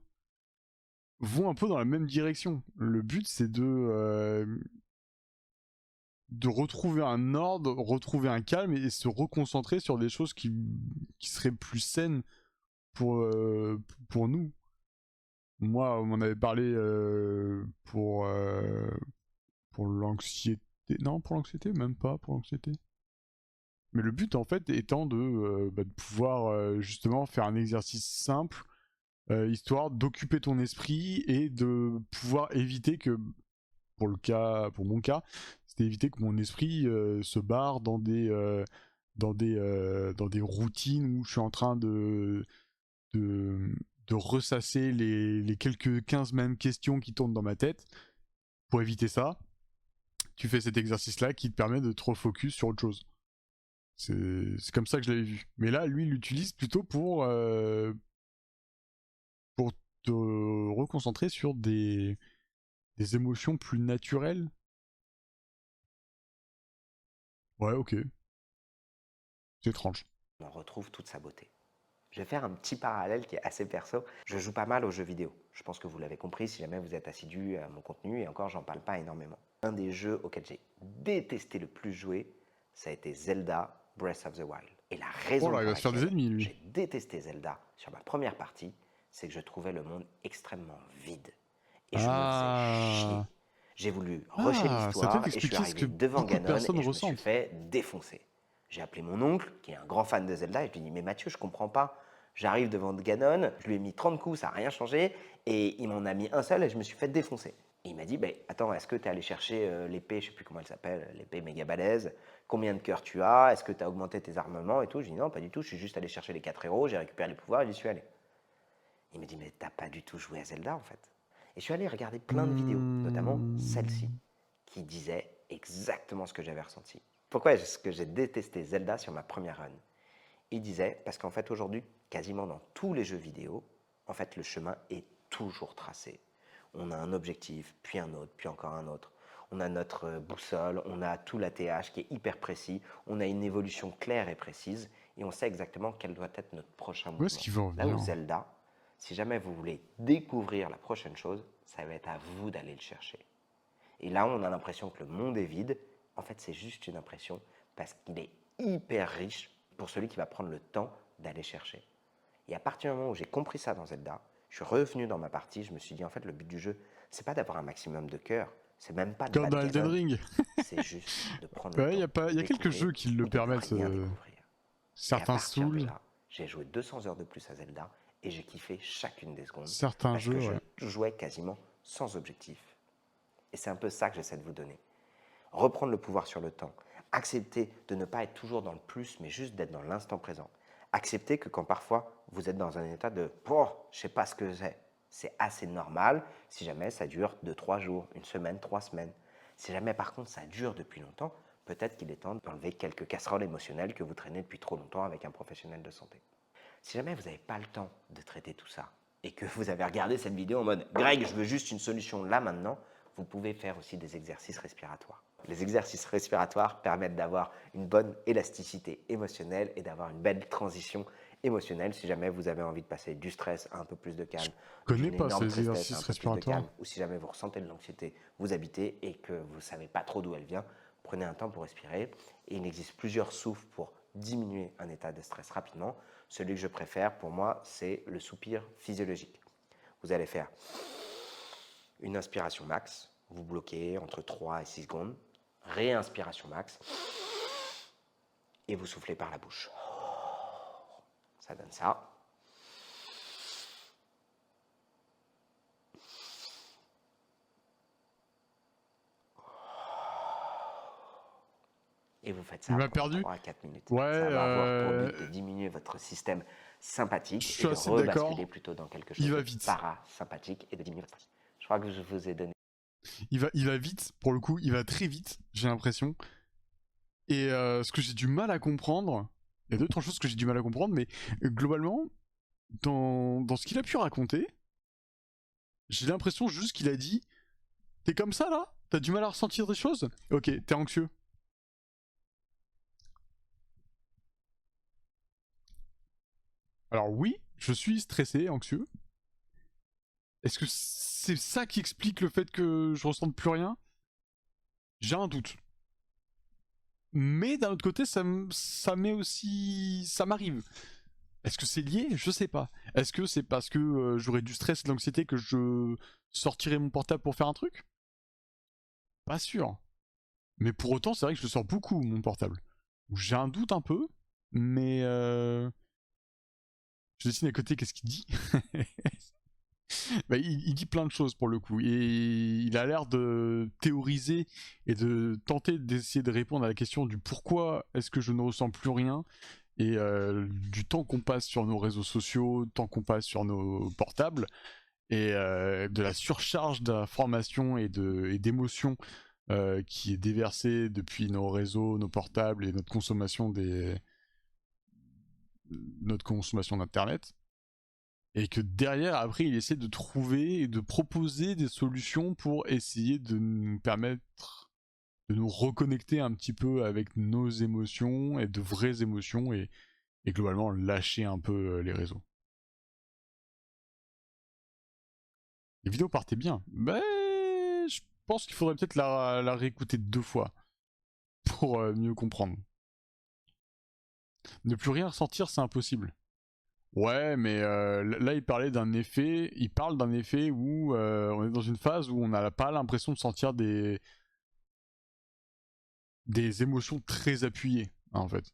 Speaker 1: vont un peu dans la même direction. Le but, c'est de retrouver un ordre, retrouver un calme et se reconcentrer sur des choses qui seraient plus saines pour nous. Moi, on m'en avait parlé pour l'anxiété. Non, pour l'anxiété, même pas pour l'anxiété. Mais le but, en fait, étant de pouvoir justement faire un exercice simple, histoire d'occuper ton esprit et de pouvoir éviter que, pour mon cas, c'était éviter que mon esprit se barre dans des routines où je suis en train de, de ressasser les quelques 15 mêmes questions qui tournent dans ma tête. Pour éviter ça, tu fais cet exercice-là qui te permet de te refocus sur autre chose. C'est comme ça que je l'avais vu. Mais là, lui, il l'utilise plutôt pour te reconcentrer sur des émotions plus naturelles. Ouais, ok. C'est étrange.
Speaker 2: On retrouve toute sa beauté. Je vais faire un petit parallèle qui est assez perso. Je joue pas mal aux jeux vidéo. Je pense que vous l'avez compris si jamais vous êtes assidu à mon contenu, et encore, j'en parle pas énormément. Un des jeux auxquels j'ai détesté le plus jouer, ça a été Zelda Breath of the Wild. Et la raison
Speaker 1: Oh là, il
Speaker 2: pour
Speaker 1: va se faire des
Speaker 2: laquelle
Speaker 1: ennemis, lui.
Speaker 2: j'ai détesté Zelda sur ma première partie, c'est que je trouvais le monde extrêmement vide. Et je me faisais chier. J'ai voulu rusher
Speaker 1: Ça peut
Speaker 2: l'histoire et je suis
Speaker 1: expliquer ce que
Speaker 2: arrivé devant
Speaker 1: beaucoup de
Speaker 2: Ganon
Speaker 1: personnes
Speaker 2: et je me suis
Speaker 1: ressentent.
Speaker 2: fait défoncer. J'ai appelé mon oncle, qui est un grand fan de Zelda, et je lui ai dit « Mais Mathieu, je comprends pas. J'arrive devant Ganon, je lui ai mis 30 coups, ça n'a rien changé, et il m'en a mis un seul et je me suis fait défoncer. » Et il m'a dit « Attends, est-ce que tu es allé chercher l'épée, je sais plus comment elle s'appelle, l'épée méga balèze, combien de cœurs tu as, est-ce que tu as augmenté tes armements et tout ?» Je lui ai dit « Non, pas du tout, je suis juste allé chercher les 4 héros, j'ai récupéré les pouvoirs et j'y suis allé. » Il m'a dit « Mais t'as pas du tout joué à Zelda en fait. » Et je suis allé regarder plein de vidéos, notamment celle-ci, qui disait exactement ce que j'avais ressenti. Pourquoi est-ce que j'ai détesté Zelda sur ma première run? Il disait, parce qu'en fait aujourd'hui, quasiment dans tous les jeux vidéo, en fait le chemin est toujours tracé. On a un objectif, puis un autre, puis encore un autre. On a notre boussole, on a tout l'ATH qui est hyper précis, on a une évolution claire et précise, et on sait exactement quel doit être notre prochain
Speaker 1: Où est-ce
Speaker 2: mouvement.
Speaker 1: qu'il veut en
Speaker 2: Là où
Speaker 1: venir?
Speaker 2: Zelda, si jamais vous voulez découvrir la prochaine chose, ça va être à vous d'aller le chercher. Et là, on a l'impression que le monde est vide. En fait, c'est juste une impression parce qu'il est hyper riche pour celui qui va prendre le temps d'aller chercher. Et à partir du moment où j'ai compris ça dans Zelda, je suis revenu dans ma partie, je me suis dit, en fait, le but du jeu, c'est pas d'avoir un maximum de cœur, c'est même pas de
Speaker 1: Comme
Speaker 2: battre
Speaker 1: dans Elden
Speaker 2: Ganon,
Speaker 1: Ring.
Speaker 2: c'est juste de prendre le
Speaker 1: Ouais,
Speaker 2: temps
Speaker 1: il y
Speaker 2: de
Speaker 1: a quelques
Speaker 2: découvrir,
Speaker 1: jeux qui le
Speaker 2: mais de ne
Speaker 1: permettent.
Speaker 2: rien découvrir. Et à
Speaker 1: Certains
Speaker 2: partir de
Speaker 1: Souls,
Speaker 2: là, j'ai joué 200 heures de plus à Zelda et j'ai kiffé chacune des secondes
Speaker 1: certains
Speaker 2: parce
Speaker 1: jeux,
Speaker 2: que je
Speaker 1: ouais.
Speaker 2: jouais quasiment sans objectif. Et c'est un peu ça que j'essaie de vous donner. Reprendre le pouvoir sur le temps. Accepter de ne pas être toujours dans le plus, mais juste d'être dans l'instant présent. Accepter que quand parfois vous êtes dans un état de « oh, je ne sais pas ce que c'est assez normal si jamais ça dure 2-3 jours, une semaine, 3 semaines. Si jamais par contre ça dure depuis longtemps, peut-être qu'il est temps d'enlever quelques casseroles émotionnelles que vous traînez depuis trop longtemps avec un professionnel de santé. Si jamais vous n'avez pas le temps de traiter tout ça et que vous avez regardé cette vidéo en mode « Greg, je veux juste une solution là maintenant », vous pouvez faire aussi des exercices respiratoires. Les exercices respiratoires permettent d'avoir une bonne élasticité émotionnelle et d'avoir une belle transition émotionnelle si jamais vous avez envie de passer du stress à un peu plus de calme,
Speaker 1: Je connais
Speaker 2: d'une
Speaker 1: pas
Speaker 2: énorme
Speaker 1: ces
Speaker 2: tristesse à un
Speaker 1: exercices
Speaker 2: peu plus de
Speaker 1: respiratoires.
Speaker 2: calme, ou si jamais vous ressentez de l'anxiété, vous habitez et que vous ne savez pas trop d'où elle vient, prenez un temps pour respirer. Et il existe plusieurs souffles pour diminuer un état de stress rapidement. Celui que je préfère, pour moi, c'est le soupir physiologique. Vous allez faire une inspiration max, vous bloquez entre 3 et 6 secondes, réinspiration max, et vous soufflez par la bouche. Ça donne ça. Et vous faites
Speaker 1: Il
Speaker 2: ça
Speaker 1: m'a
Speaker 2: pendant
Speaker 1: perdu.
Speaker 2: 3 à 4 minutes.
Speaker 1: Ouais,
Speaker 2: Ça va avoir pour but de diminuer votre système
Speaker 1: je
Speaker 2: sympathique
Speaker 1: suis
Speaker 2: et de
Speaker 1: assez
Speaker 2: rebasculer
Speaker 1: d'accord.
Speaker 2: plutôt dans quelque
Speaker 1: Il
Speaker 2: chose
Speaker 1: va
Speaker 2: de
Speaker 1: vite.
Speaker 2: parasympathique et de diminuer votre stress. Je crois que je vous ai donné.
Speaker 1: Il va vite, pour le coup, il va très vite, j'ai l'impression. Et ce que j'ai du mal à comprendre, il y a deux, trois choses que j'ai du mal à comprendre, mais globalement, dans ce qu'il a pu raconter, j'ai l'impression juste qu'il a dit t'es comme ça là? T'as du mal à ressentir des choses? Ok, t'es anxieux. Alors oui, je suis stressé, anxieux. Est-ce que c'est ça qui explique le fait que je ressente plus rien? J'ai un doute. Mais d'un autre côté, ça met aussi. Ça m'arrive. Est-ce que c'est lié? Je sais pas. Est-ce que c'est parce que j'aurais du stress et de l'anxiété que je sortirais mon portable pour faire un truc? Pas sûr. Mais pour autant, c'est vrai que je le sors beaucoup, mon portable. J'ai un doute un peu, mais je dessine à côté, qu'est-ce qu'il dit? Bah, il dit plein de choses pour le coup. Et il a l'air de théoriser et de tenter d'essayer de répondre à la question du pourquoi est-ce que je ne ressens plus rien et du temps qu'on passe sur nos réseaux sociaux, temps qu'on passe sur nos portables et de la surcharge d'informations et d'émotions qui est déversée depuis nos réseaux, nos portables et notre consommation d'internet. Et que derrière, après, il essaie de trouver et de proposer des solutions pour essayer de nous permettre de nous reconnecter un petit peu avec nos émotions et de vraies émotions et globalement lâcher un peu les réseaux. Les vidéos partaient bien, mais je pense qu'il faudrait peut-être la réécouter 2 fois pour mieux comprendre. Ne plus rien ressentir, c'est impossible. Ouais, mais là il parlait d'un effet, il parle d'un effet où on est dans une phase où on n'a pas l'impression de sentir des émotions très appuyées, en fait.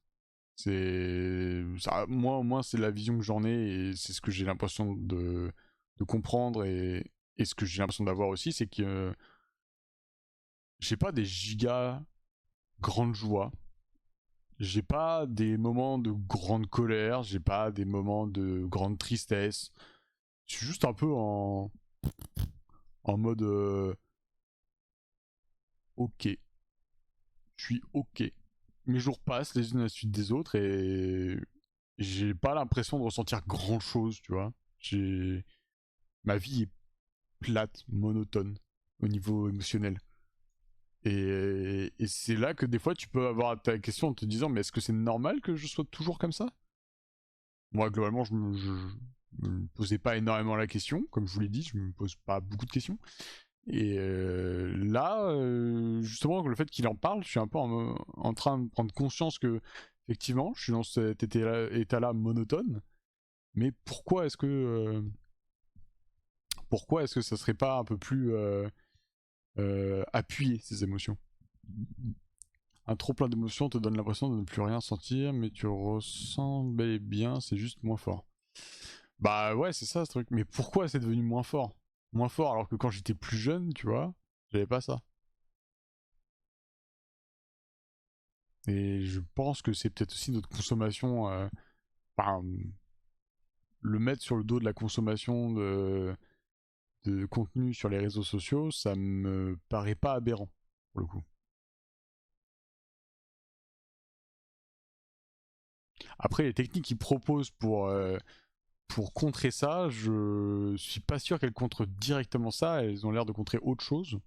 Speaker 1: C'est ça, moi au moins c'est la vision que j'en ai et c'est ce que j'ai l'impression de comprendre et ce que j'ai l'impression d'avoir aussi, c'est que j'ai pas des gigas grandes joies, j'ai pas des moments de grande colère, j'ai pas des moments de grande tristesse. Je suis juste un peu en mode ok, je suis ok. Mes jours passent les unes à la suite des autres et j'ai pas l'impression de ressentir grand chose, tu vois. J'ai ma vie est plate, monotone au niveau émotionnel. Et c'est là que des fois tu peux avoir ta question en te disant mais est-ce que c'est normal que je sois toujours comme ça? Moi globalement me posais pas énormément la question, comme je vous l'ai dit, je me pose pas beaucoup de questions. Et là, justement, le fait qu'il en parle, je suis un peu en train de prendre conscience que, effectivement, je suis dans cet état-là monotone. Mais pourquoi est-ce que ça serait pas un peu plus appuyé, ces émotions? Un trop plein d'émotions te donne l'impression de ne plus rien sentir, mais tu ressens bel et bien, c'est juste moins fort. Bah ouais, c'est ça ce truc. Mais pourquoi c'est devenu moins fort? Moins fort alors que quand j'étais plus jeune, tu vois, j'avais pas ça. Et je pense que c'est peut-être aussi notre consommation, enfin, le mettre sur le dos de la consommation de contenu sur les réseaux sociaux, ça me paraît pas aberrant, pour le coup. Après, les techniques qu'ils proposent pour contrer ça, je suis pas sûr qu'elles contrent directement ça, elles ont l'air de contrer autre chose,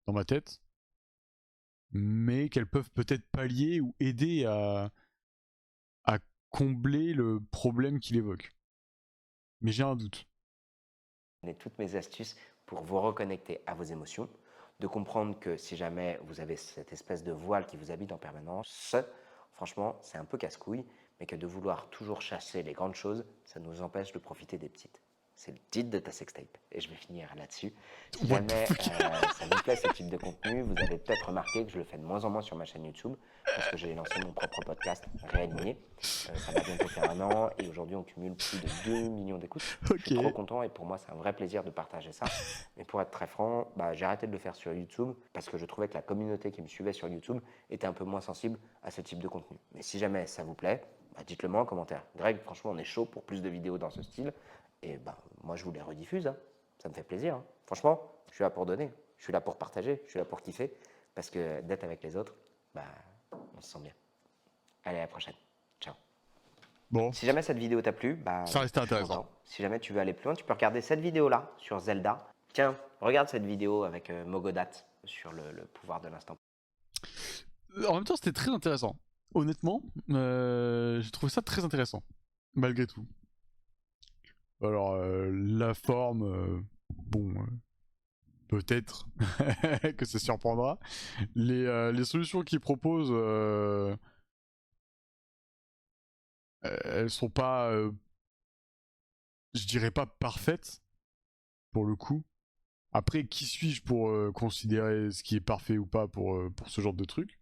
Speaker 1: dans ma tête, mais qu'elles peuvent peut-être pallier ou aider à combler le problème qu'il évoque. Mais j'ai un doute.
Speaker 2: Toutes mes astuces pour vous reconnecter à vos émotions, de comprendre que si jamais vous avez cette espèce de voile qui vous habite en permanence, Franchement, c'est un peu casse-couille, mais que de vouloir toujours chasser les grandes choses, ça nous empêche de profiter des petites. C'est le titre de ta sextape. Et je vais finir là-dessus. Si
Speaker 1: What the
Speaker 2: jamais
Speaker 1: fuck?
Speaker 2: ça vous plaît ce type de contenu, vous avez peut-être remarqué que je le fais de moins en moins sur ma chaîne YouTube, parce que j'ai lancé mon propre podcast Réaligné. Ça va bientôt faire 1 an, et aujourd'hui on cumule plus de 2 millions d'écoutes. Je suis trop
Speaker 1: Ok.
Speaker 2: content, et pour moi c'est un vrai plaisir de partager ça. Mais pour être très franc, j'ai arrêté de le faire sur YouTube, parce que je trouvais que la communauté qui me suivait sur YouTube était un peu moins sensible à ce type de contenu. Mais si jamais ça vous plaît, dites-le moi en commentaire. Greg, franchement, on est chaud pour plus de vidéos dans ce style. Et moi, je vous les rediffuse. Hein. Ça me fait plaisir. Hein. Franchement, je suis là pour donner. Je suis là pour partager. Je suis là pour kiffer. Parce que d'être avec les autres, on se sent bien. Allez, à la prochaine. Ciao.
Speaker 1: Bon,
Speaker 2: Si jamais cette vidéo t'a plu,
Speaker 1: ça restait
Speaker 2: je suis
Speaker 1: intéressant.
Speaker 2: content. Si jamais tu veux aller plus loin, tu peux regarder cette vidéo-là sur Zelda. Tiens, regarde cette vidéo avec Mogodat sur le pouvoir de l'instant.
Speaker 1: En même temps, c'était très intéressant. Honnêtement, j'ai trouvé ça très intéressant, malgré tout. Alors, la forme, bon, peut-être que ça surprendra. Les solutions qu'ils proposent, elles sont pas, je dirais pas parfaites, pour le coup. Après, qui suis-je pour considérer ce qui est parfait ou pas pour ce genre de truc?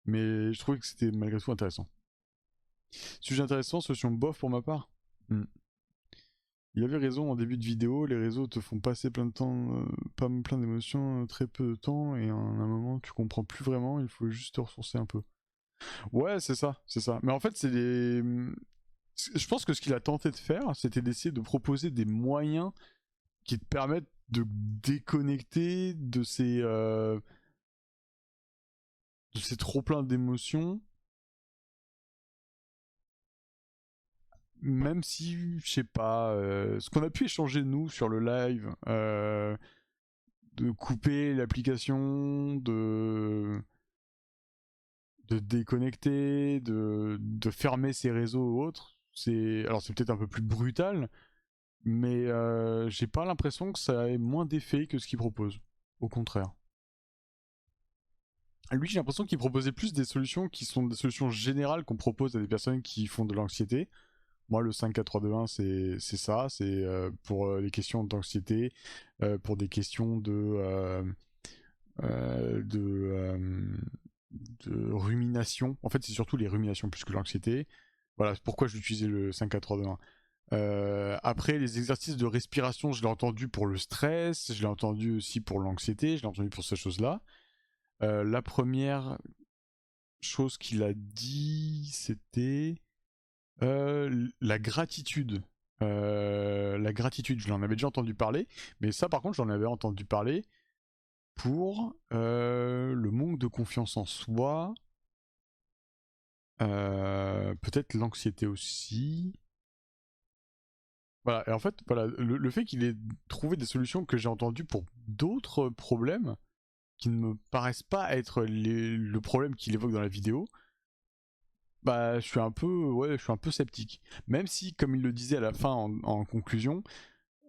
Speaker 1: Mais je trouvais que c'était malgré tout intéressant. Sujet intéressant, solution bof pour ma part. Il avait raison en début de vidéo, les réseaux te font passer plein de temps, plein d'émotions, très peu de temps, et à un moment tu comprends plus vraiment, il faut juste te ressourcer un peu. Ouais, c'est ça, c'est ça. Mais en fait, c'est des. Je pense que ce qu'il a tenté de faire, c'était d'essayer de proposer des moyens qui te permettent de déconnecter de ces trop plein d'émotions. Même si, je sais pas, ce qu'on a pu échanger nous sur le live, de couper l'application, de déconnecter, de fermer ses réseaux ou autres, alors c'est peut-être un peu plus brutal, mais j'ai pas l'impression que ça ait moins d'effet que ce qu'il propose. Au contraire. Lui, j'ai l'impression qu'il proposait plus des solutions qui sont des solutions générales qu'on propose à des personnes qui font de l'anxiété. Moi, le 5-4-3-2-1, c'est ça. C'est pour les questions d'anxiété, pour des questions euh, de, euh, de rumination. En fait, c'est surtout les ruminations plus que l'anxiété. Voilà, c'est pourquoi j'utilisais le 5-4-3-2-1. Après, les exercices de respiration, je l'ai entendu pour le stress, je l'ai entendu aussi pour l'anxiété, je l'ai entendu pour ces choses-là. La première chose qu'il a dit, c'était la gratitude. La gratitude, je l'en avais déjà entendu parler, mais ça par contre, j'en avais entendu parler pour le manque de confiance en soi, peut-être l'anxiété aussi. Voilà, et en fait, voilà, le fait qu'il ait trouvé des solutions que j'ai entendues pour d'autres problèmes qui ne me paraissent pas être le problème qu'il évoque dans la vidéo, je suis un peu, ouais, je suis un peu sceptique. Même si, comme il le disait à la fin en conclusion,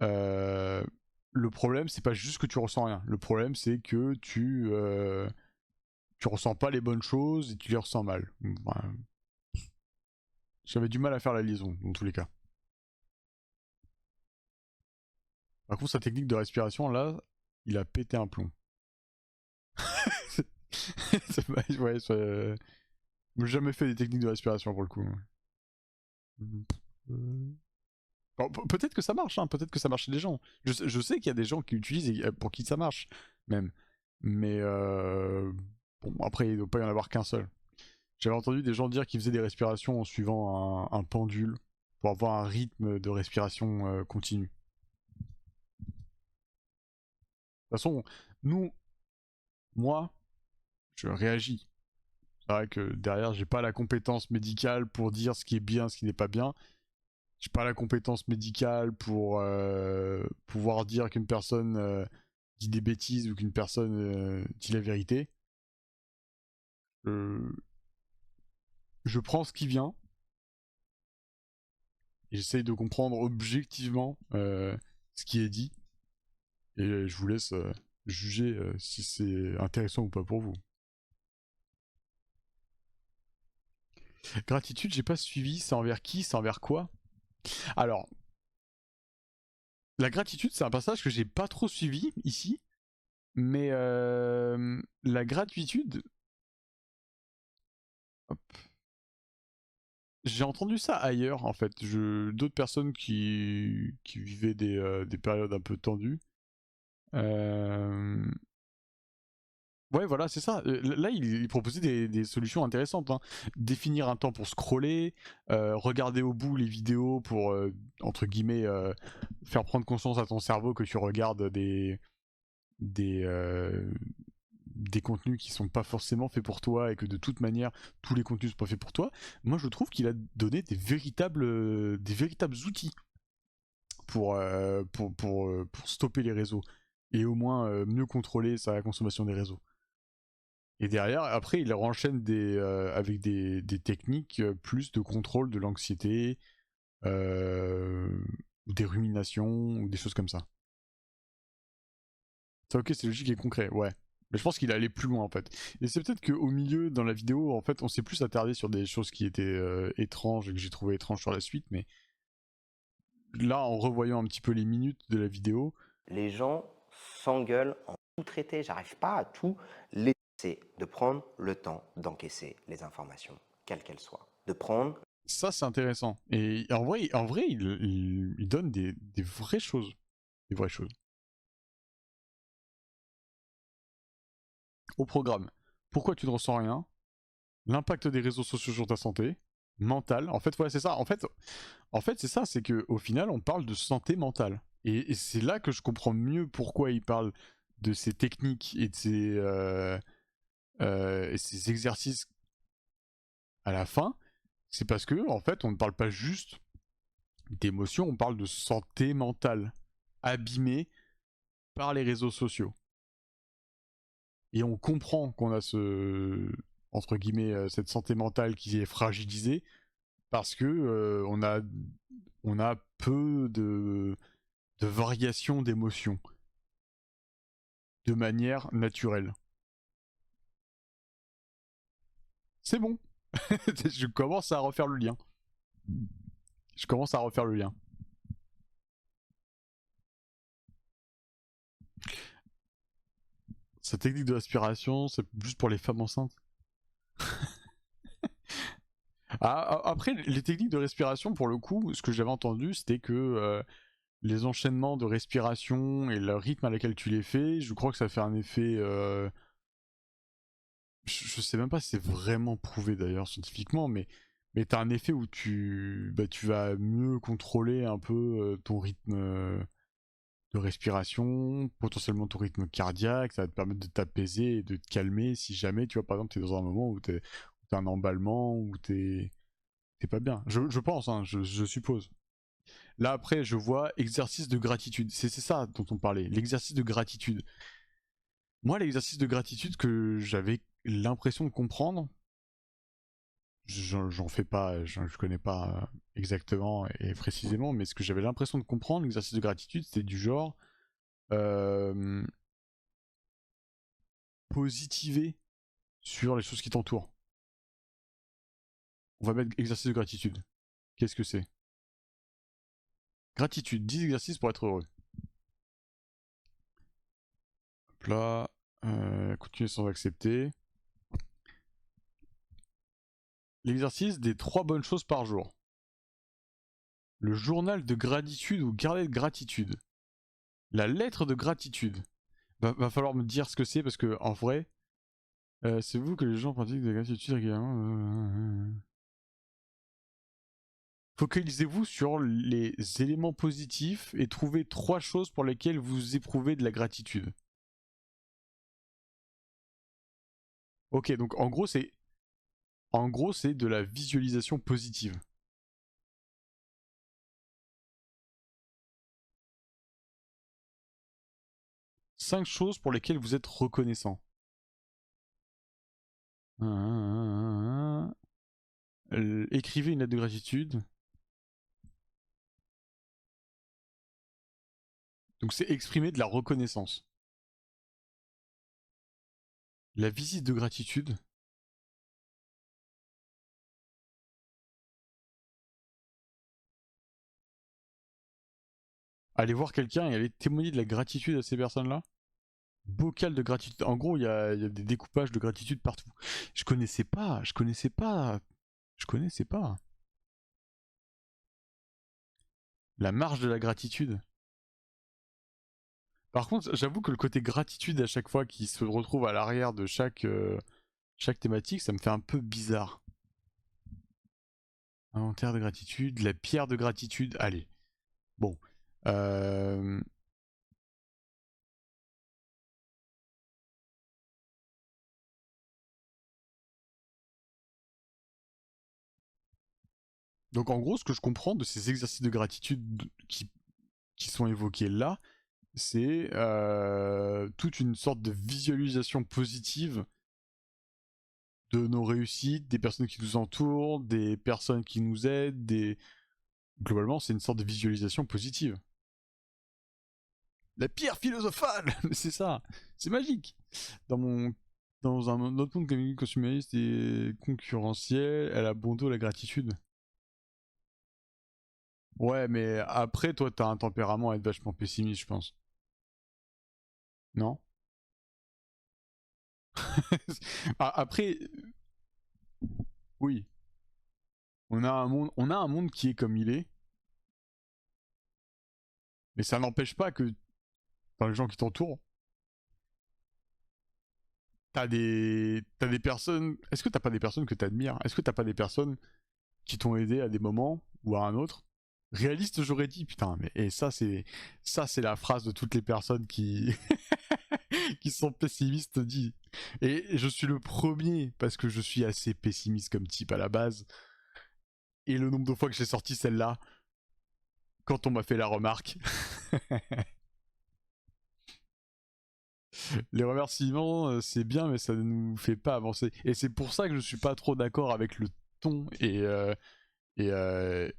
Speaker 1: euh, le problème c'est pas juste que tu ressens rien. Le problème c'est que tu ressens pas les bonnes choses et tu les ressens mal. J'avais du mal à faire la liaison dans tous les cas. Par contre, sa technique de respiration là, il a pété un plomb. Ouais, j'ai jamais fait des techniques de respiration pour le coup. Bon, peut-être que ça marche, hein, peut-être que ça marche chez des gens. Je sais qu'il y a des gens qui utilisent et pour qui ça marche, même. Mais bon, après, il ne doit pas y en avoir qu'un seul. J'avais entendu des gens dire qu'ils faisaient des respirations en suivant un pendule pour avoir un rythme de respiration continu. De toute façon, moi, je réagis. C'est vrai que derrière, j'ai pas la compétence médicale pour dire ce qui est bien, ce qui n'est pas bien. J'ai pas la compétence médicale pour pouvoir dire qu'une personne dit des bêtises ou qu'une personne dit la vérité. Euh, je prends ce qui vient et j'essaye de comprendre objectivement ce qui est dit et je vous laisse juger si c'est intéressant ou pas pour vous. Gratitude, j'ai pas suivi, c'est envers qui, c'est envers quoi? Alors, la gratitude, c'est un passage que j'ai pas trop suivi ici, mais la gratitude, hop, j'ai entendu ça ailleurs en fait. D'autres personnes qui vivaient des périodes un peu tendues. Ouais, voilà, c'est ça. Là, il proposait des solutions intéressantes, hein. Définir un temps pour scroller, regarder au bout les vidéos pour, entre guillemets, faire prendre conscience à ton cerveau que tu regardes des, euh, des contenus qui sont pas forcément faits pour toi et que de toute manière, tous les contenus sont pas faits pour toi. Moi, je trouve qu'il a donné des véritables outils pour stopper les réseaux et au moins mieux contrôler sa consommation des réseaux. Et derrière, après, il enchaîne avec des techniques plus de contrôle de l'anxiété, ou des ruminations, ou des choses comme ça. Ça, ok, c'est logique et concret, ouais. Mais je pense qu'il est allé plus loin en fait. Et c'est peut-être qu'au milieu, dans la vidéo, en fait, on s'est plus attardé sur des choses qui étaient étranges et que j'ai trouvé étranges sur la suite. Mais là, en revoyant un petit peu les minutes de la vidéo,
Speaker 2: Les gens s'engueulent en tout traité. J'arrive pas à tout laisser, de prendre le temps d'encaisser les informations, quelles qu'elles soient. De prendre.
Speaker 1: ça c'est intéressant. Et en vrai il donne des vraies choses. Des vraies choses. Au programme. Pourquoi tu ne ressens rien? L'impact des réseaux sociaux sur ta santé mentale. En fait, ouais, c'est ça. En fait, c'est ça, c'est que au final, on parle de santé mentale. Et c'est là que je comprends mieux pourquoi il parle de ces techniques et de ces exercices à la fin. C'est parce que, en fait, on ne parle pas juste d'émotion, on parle de santé mentale, abîmée par les réseaux sociaux. Et on comprend qu'on a entre guillemets, cette santé mentale qui est fragilisée parce que on a peu de variations d'émotions de manière naturelle. C'est bon. Je commence à refaire le lien. Je commence à refaire le lien. Cette technique de respiration, c'est juste pour les femmes enceintes. Après, les techniques de respiration, pour le coup, ce que j'avais entendu, c'était que les enchaînements de respiration et le rythme à laquelle tu les fais, je crois que ça fait un effet. Je sais même pas si c'est vraiment prouvé d'ailleurs scientifiquement, mais t'as un effet où tu vas mieux contrôler un peu ton rythme de respiration, potentiellement ton rythme cardiaque, ça va te permettre de t'apaiser et de te calmer si jamais, tu vois, par exemple, t'es dans un moment où t'as un emballement, où t'es pas bien. Je pense, hein, je suppose. Là après, je vois exercice de gratitude. C'est ça dont on parlait, l'exercice de gratitude. Moi, l'exercice de gratitude que j'avais l'impression de comprendre, j'en fais pas, je connais pas exactement et précisément, mais ce que j'avais l'impression de comprendre, l'exercice de gratitude, c'était du genre euh, positiver sur les choses qui t'entourent. On va mettre exercice de gratitude. Qu'est-ce que c'est? Gratitude, 10 exercices pour être heureux. Hop là, continuer sans accepter. L'exercice des 3 bonnes choses par jour. Le journal de gratitude ou carnet de gratitude. La lettre de gratitude. Va falloir me dire ce que c'est parce que en vrai, c'est vous que les gens pratiquent de la gratitude régulièrement. Focalisez-vous sur les éléments positifs et trouvez 3 choses pour lesquelles vous éprouvez de la gratitude. Ok, donc en gros c'est de la visualisation positive. Cinq choses pour lesquelles vous êtes reconnaissant. Écrivez une lettre de gratitude. Donc c'est exprimer de la reconnaissance. La visite de gratitude. aller voir quelqu'un et aller témoigner de la gratitude à ces personnes-là. Bocal de gratitude. En gros, il y a des découpages de gratitude partout. Je connaissais pas. La marche de la gratitude. Par contre, j'avoue que le côté gratitude à chaque fois qui se retrouve à l'arrière de chaque thématique, ça me fait un peu bizarre. Inventaire de gratitude, la pierre de gratitude, allez. Bon. Euh... Donc en gros, ce que je comprends de ces exercices de gratitude qui sont évoqués là, c'est toute une sorte de visualisation positive de nos réussites, des personnes qui nous entourent, des personnes qui nous aident, globalement, c'est une sorte de visualisation positive. La pierre philosophale, c'est ça, c'est magique. Dans un autre monde comme consumériste et concurrentiel, elle a bon dos la gratitude. Ouais, mais après, toi, t'as un tempérament à être vachement pessimiste, je pense. Non? Après, oui, on a un monde qui est comme il est, mais ça n'empêche pas que dans les gens qui t'entourent, t'as des personnes. Est-ce que t'as pas des personnes que t'admires? Est-ce que t'as pas des personnes qui t'ont aidé à des moments ou à un autre? Réaliste, j'aurais dit, putain, mais et ça c'est la phrase de toutes les personnes qui qui sont pessimistes dit. Et je suis le premier parce que je suis assez pessimiste comme type à la base. Et le nombre de fois que j'ai sorti celle-là, quand on m'a fait la remarque. Les remerciements, c'est bien, mais ça ne nous fait pas avancer. Et c'est pour ça que je suis pas trop d'accord avec le ton et je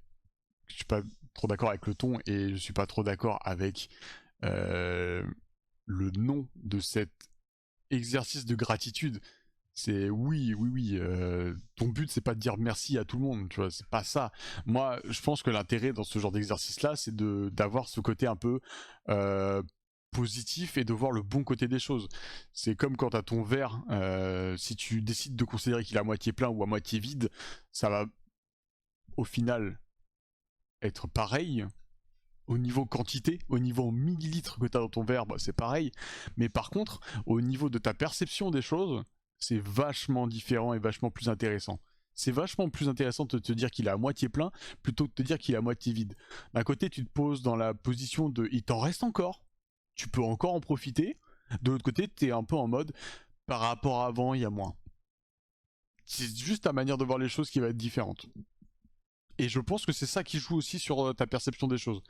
Speaker 1: suis pas trop d'accord avec le ton et je suis pas trop d'accord avec euh, le nom de cet exercice de gratitude. C'est oui, ton but c'est pas de dire merci à tout le monde, tu vois, c'est pas ça. Moi, je pense que l'intérêt dans ce genre d'exercice-là, c'est d'avoir ce côté un peu euh, positif et de voir le bon côté des choses. C'est comme quand t'as ton verre, si tu décides de considérer qu'il est à moitié plein ou à moitié vide, ça va au final être pareil. Au niveau quantité, au niveau millilitres que tu as dans ton verre, bah, c'est pareil. Mais par contre, au niveau de ta perception des choses, c'est vachement différent et vachement plus intéressant. C'est vachement plus intéressant de te dire qu'il est à moitié plein plutôt que de te dire qu'il est à moitié vide. D'un côté, tu te poses dans la position de il t'en reste encore, tu peux encore en profiter. De l'autre côté, tu es un peu en mode par rapport à avant, il y a moins. C'est juste ta manière de voir les choses qui va être différente. Et je pense que c'est ça qui joue aussi sur ta perception des choses.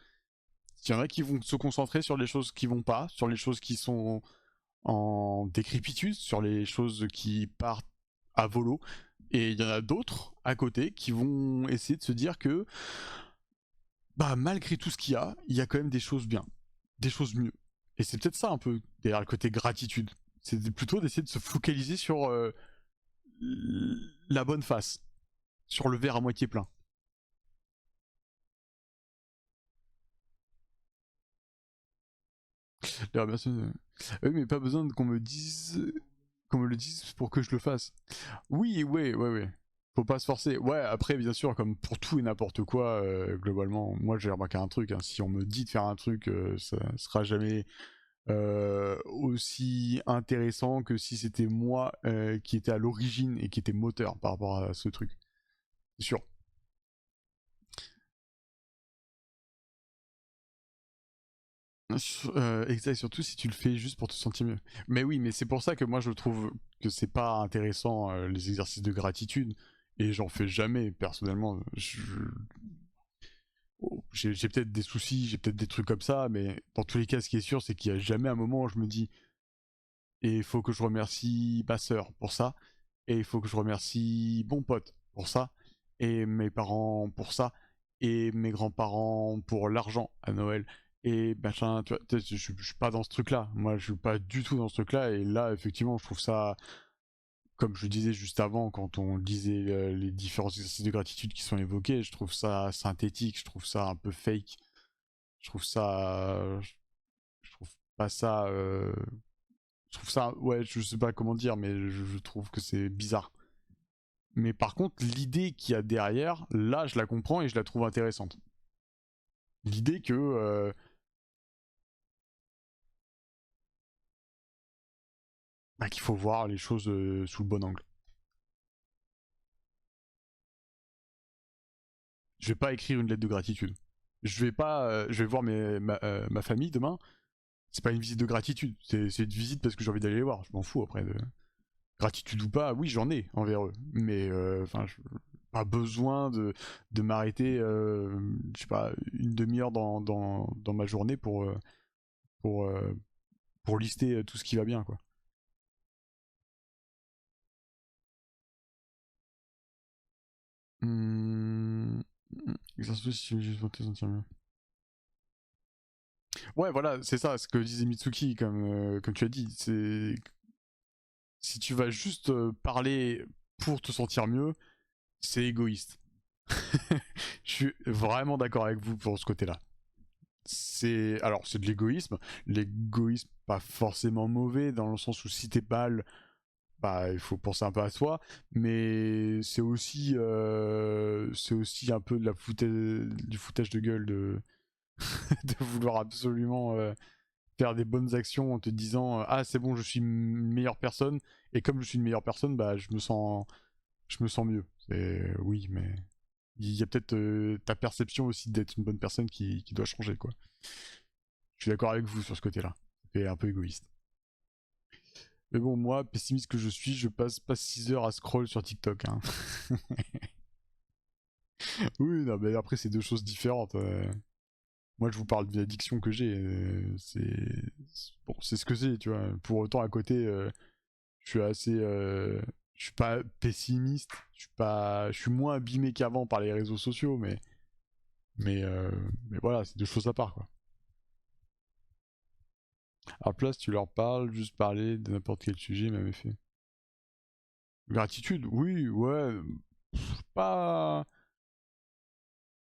Speaker 1: Il y en a qui vont se concentrer sur les choses qui vont pas, sur les choses qui sont en décrépitude, sur les choses qui partent à volo. Et il y en a d'autres à côté qui vont essayer de se dire que bah malgré tout ce qu'il y a quand même des choses bien, des choses mieux. Et c'est peut-être ça un peu derrière le côté gratitude. C'est plutôt d'essayer de se focaliser sur la bonne face, sur le verre à moitié plein. Les remerciements, oui, mais pas besoin qu'on me le dise pour que je le fasse. Oui, ouais. Faut pas se forcer. Ouais, après, bien sûr, comme pour tout et n'importe quoi, globalement, moi j'ai remarqué un truc. Hein, si on me dit de faire un truc, ça sera jamais aussi intéressant que si c'était moi qui était à l'origine et qui était moteur par rapport à ce truc. C'est sûr. Exact, surtout si tu le fais juste pour te sentir mieux. Mais oui, mais c'est pour ça que moi je trouve que c'est pas intéressant les exercices de gratitude et j'en fais jamais personnellement. J'ai peut-être des soucis, j'ai peut-être des trucs comme ça, mais dans tous les cas, ce qui est sûr, c'est qu'il y a jamais un moment où je me dis et il faut que je remercie ma sœur pour ça et il faut que je remercie mon pote pour ça et mes parents pour ça et mes grands-parents pour l'argent à Noël et machin, tu vois, je suis pas dans ce truc-là. Moi, je suis pas du tout dans ce truc-là. Et là, effectivement, je trouve ça, comme je le disais juste avant, quand on disait les différents exercices de gratitude qui sont évoqués, je trouve ça synthétique, je trouve ça un peu fake. Je trouve ça... Je trouve pas ça... Je trouve ça... Ouais, je sais pas comment dire, mais je trouve que c'est bizarre. Mais par contre, l'idée qu'il y a derrière, là, je la comprends et je la trouve intéressante. L'idée que... bah, qu'il faut voir les choses sous le bon angle. Je vais pas écrire une lettre de gratitude. Je vais voir ma famille demain. C'est pas une visite de gratitude. C'est une visite parce que j'ai envie d'aller les voir. Je m'en fous après de gratitude ou pas. Oui, j'en ai envers eux. Mais enfin, pas besoin de m'arrêter, je sais pas, une demi-heure dans ma journée pour, euh, pour lister tout ce qui va bien, quoi. Hum... Exercice si je vais sentir mieux. Ouais, voilà, c'est ça, ce que disait Mitsuki, comme tu as dit. C'est si tu vas juste parler pour te sentir mieux, c'est égoïste. Je suis vraiment d'accord avec vous pour ce côté-là. C'est de l'égoïsme pas forcément mauvais dans le sens où si t'es pâle, bah il faut penser un peu à soi, mais c'est aussi un peu du foutage de gueule de de vouloir absolument faire des bonnes actions en te disant ah c'est bon je suis une meilleure personne et comme je suis une meilleure personne bah je me sens mieux. Oui mais il y a peut-être ta perception aussi d'être une bonne personne qui doit changer quoi. Je suis d'accord avec vous sur ce côté-là. C'est un peu égoïste. Mais bon moi pessimiste que je suis je passe pas 6 heures à scroll sur TikTok hein. Oui non mais après c'est deux choses différentes. Moi, je vous parle de l'addiction que j'ai. Bon, c'est ce que c'est, tu vois. Pour autant, à côté, je suis assez, je suis pas pessimiste. Je suis moins abîmé qu'avant par les réseaux sociaux, mais, euh, mais voilà, c'est deux choses à part, quoi. À la place, tu leur parles, juste parler de n'importe quel sujet, même effet. Gratitude, oui, ouais. Pas,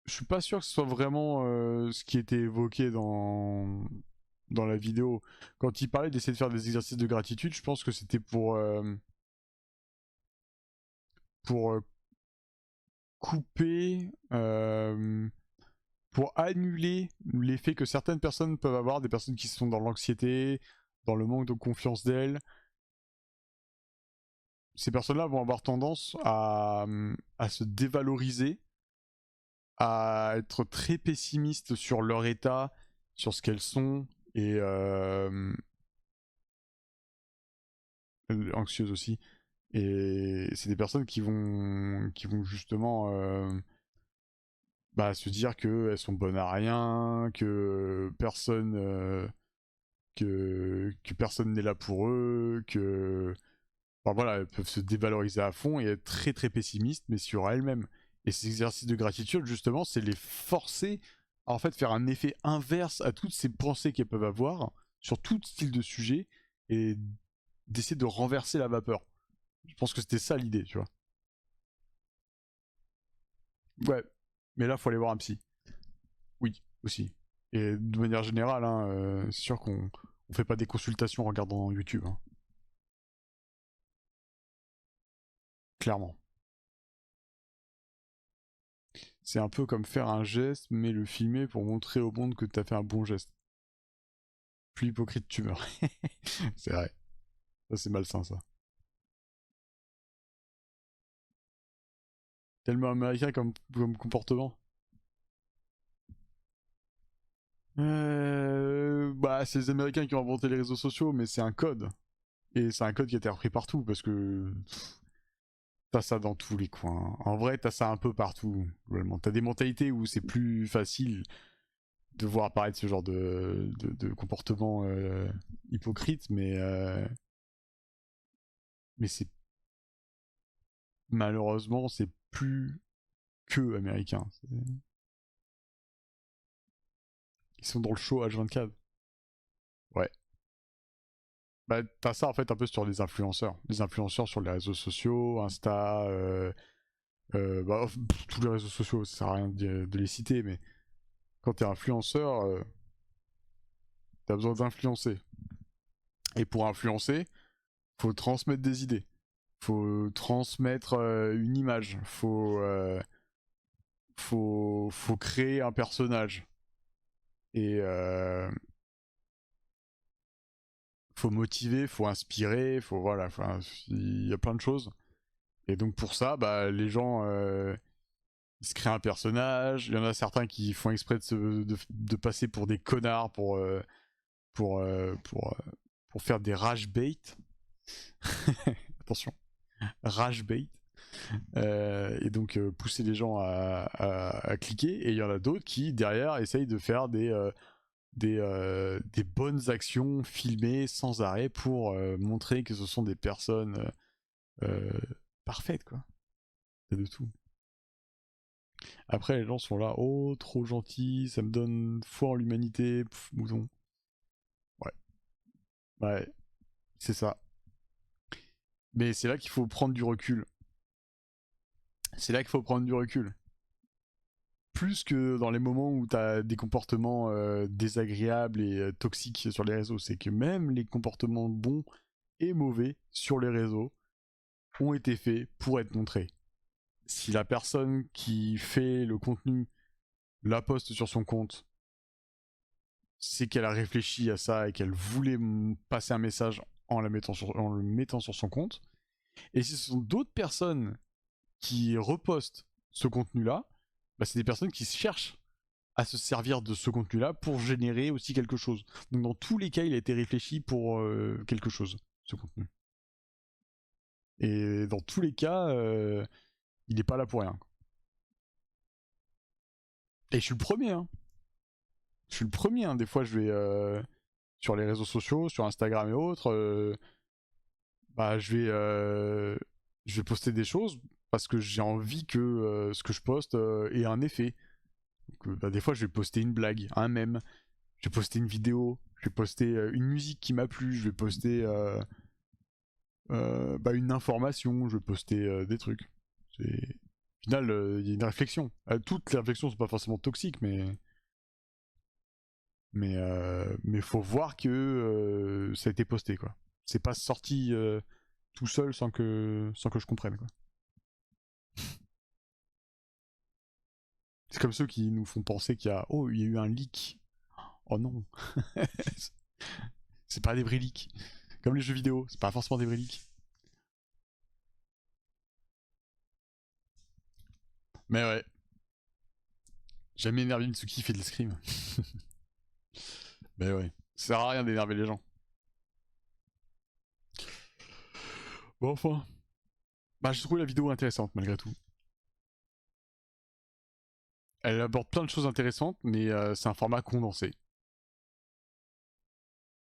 Speaker 1: je suis pas sûr que ce soit vraiment ce qui était évoqué dans la vidéo. Quand il parlait d'essayer de faire des exercices de gratitude, je pense que c'était pour couper, pour annuler l'effet que certaines personnes peuvent avoir, des personnes qui sont dans l'anxiété, dans le manque de confiance d'elles. Ces personnes-là vont avoir tendance à se dévaloriser, à être très pessimistes sur leur état, sur ce qu'elles sont, et anxieuses aussi. Et c'est des personnes qui vont justement bah, se dire qu'elles sont bonnes à rien, que personne n'est là pour eux, que enfin, voilà, elles peuvent se dévaloriser à fond et être très très pessimistes, mais sur elles-mêmes. Et ces exercices de gratitude, justement, c'est les forcer à en fait faire un effet inverse à toutes ces pensées qu'elles peuvent avoir sur tout style de sujet et d'essayer de renverser la vapeur. Je pense que c'était ça l'idée, tu vois. Ouais, mais là, faut aller voir un psy. Oui, aussi. Et de manière générale, hein, c'est sûr qu'on on fait pas des consultations en regardant YouTube, hein. Clairement. C'est un peu comme faire un geste, mais le filmer pour montrer au monde que t'as fait un bon geste. Plus hypocrite tu meurs. C'est vrai. Ça, c'est malsain, ça. Tellement américain comme comportement. Bah, c'est les Américains qui ont inventé les réseaux sociaux, mais c'est un code. Et c'est un code qui a été repris partout, parce que t'as ça dans tous les coins. En vrai, t'as ça un peu partout, globalement. T'as des mentalités où c'est plus facile de voir apparaître ce genre de comportement hypocrite, mais c'est malheureusement, c'est plus que américain. Ils sont dans le show H24. Ouais. Bah, t'as ça en fait un peu sur les influenceurs. Les influenceurs sur les réseaux sociaux, Insta, bah, tous les réseaux sociaux, ça sert à rien de les citer, mais quand t'es influenceur, t'as besoin d'influencer. Et pour influencer, faut transmettre des idées. Faut transmettre une image. Faut créer un personnage. Et faut motiver, faut inspirer, faut voilà, enfin, il y a plein de choses. Et donc pour ça, bah, les gens ils se créent un personnage. Il y en a certains qui font exprès de passer pour des connards pour, pour faire des rage bait. Attention, rage bait. Et donc pousser les gens à cliquer. Et il y en a d'autres qui derrière essayent de faire des bonnes actions filmées sans arrêt pour montrer que ce sont des personnes parfaites, quoi. C'est de tout. Après, les gens sont là, oh, trop gentils, ça me donne foi en l'humanité, mouton. Ouais. Ouais, c'est ça. Mais c'est là qu'il faut prendre du recul. C'est là qu'il faut prendre du recul. Plus que dans les moments où t'as des comportements désagréables et toxiques sur les réseaux. C'est que même les comportements bons et mauvais sur les réseaux ont été faits pour être montrés. Si la personne qui fait le contenu la poste sur son compte, c'est qu'elle a réfléchi à ça et qu'elle voulait passer un message en le mettant sur son compte. Et si ce sont d'autres personnes qui repostent ce contenu-là, bah c'est des personnes qui cherchent à se servir de ce contenu-là pour générer aussi quelque chose. Donc dans tous les cas, il a été réfléchi pour quelque chose, ce contenu. Et dans tous les cas, il n'est pas là pour rien. Et je suis le premier, hein. Je suis le premier, hein. Des fois je vais sur les réseaux sociaux, sur Instagram et autres, bah je vais poster des choses parce que j'ai envie que ce que je poste ait un effet. Donc, bah, des fois je vais poster une blague, un mème, je vais poster une vidéo, je vais poster une musique qui m'a plu, je vais poster bah, une information, je vais poster des trucs. Au final, il y a une réflexion. Toutes les réflexions sont pas forcément toxiques, mais faut voir que ça a été posté, quoi. C'est pas sorti tout seul sans que je comprenne, quoi. C'est comme ceux qui nous font penser qu'il y a eu un leak. Oh non. C'est pas des vrais leaks. Comme les jeux vidéo, c'est pas forcément des vrais leaks. Mais ouais. Jamais énervé Mitsuki fait de l'escrime. Mais ouais. Ça sert à rien d'énerver les gens. Bon, enfin. Bah, j'ai trouvé la vidéo intéressante malgré tout. Elle aborde plein de choses intéressantes, mais c'est un format condensé.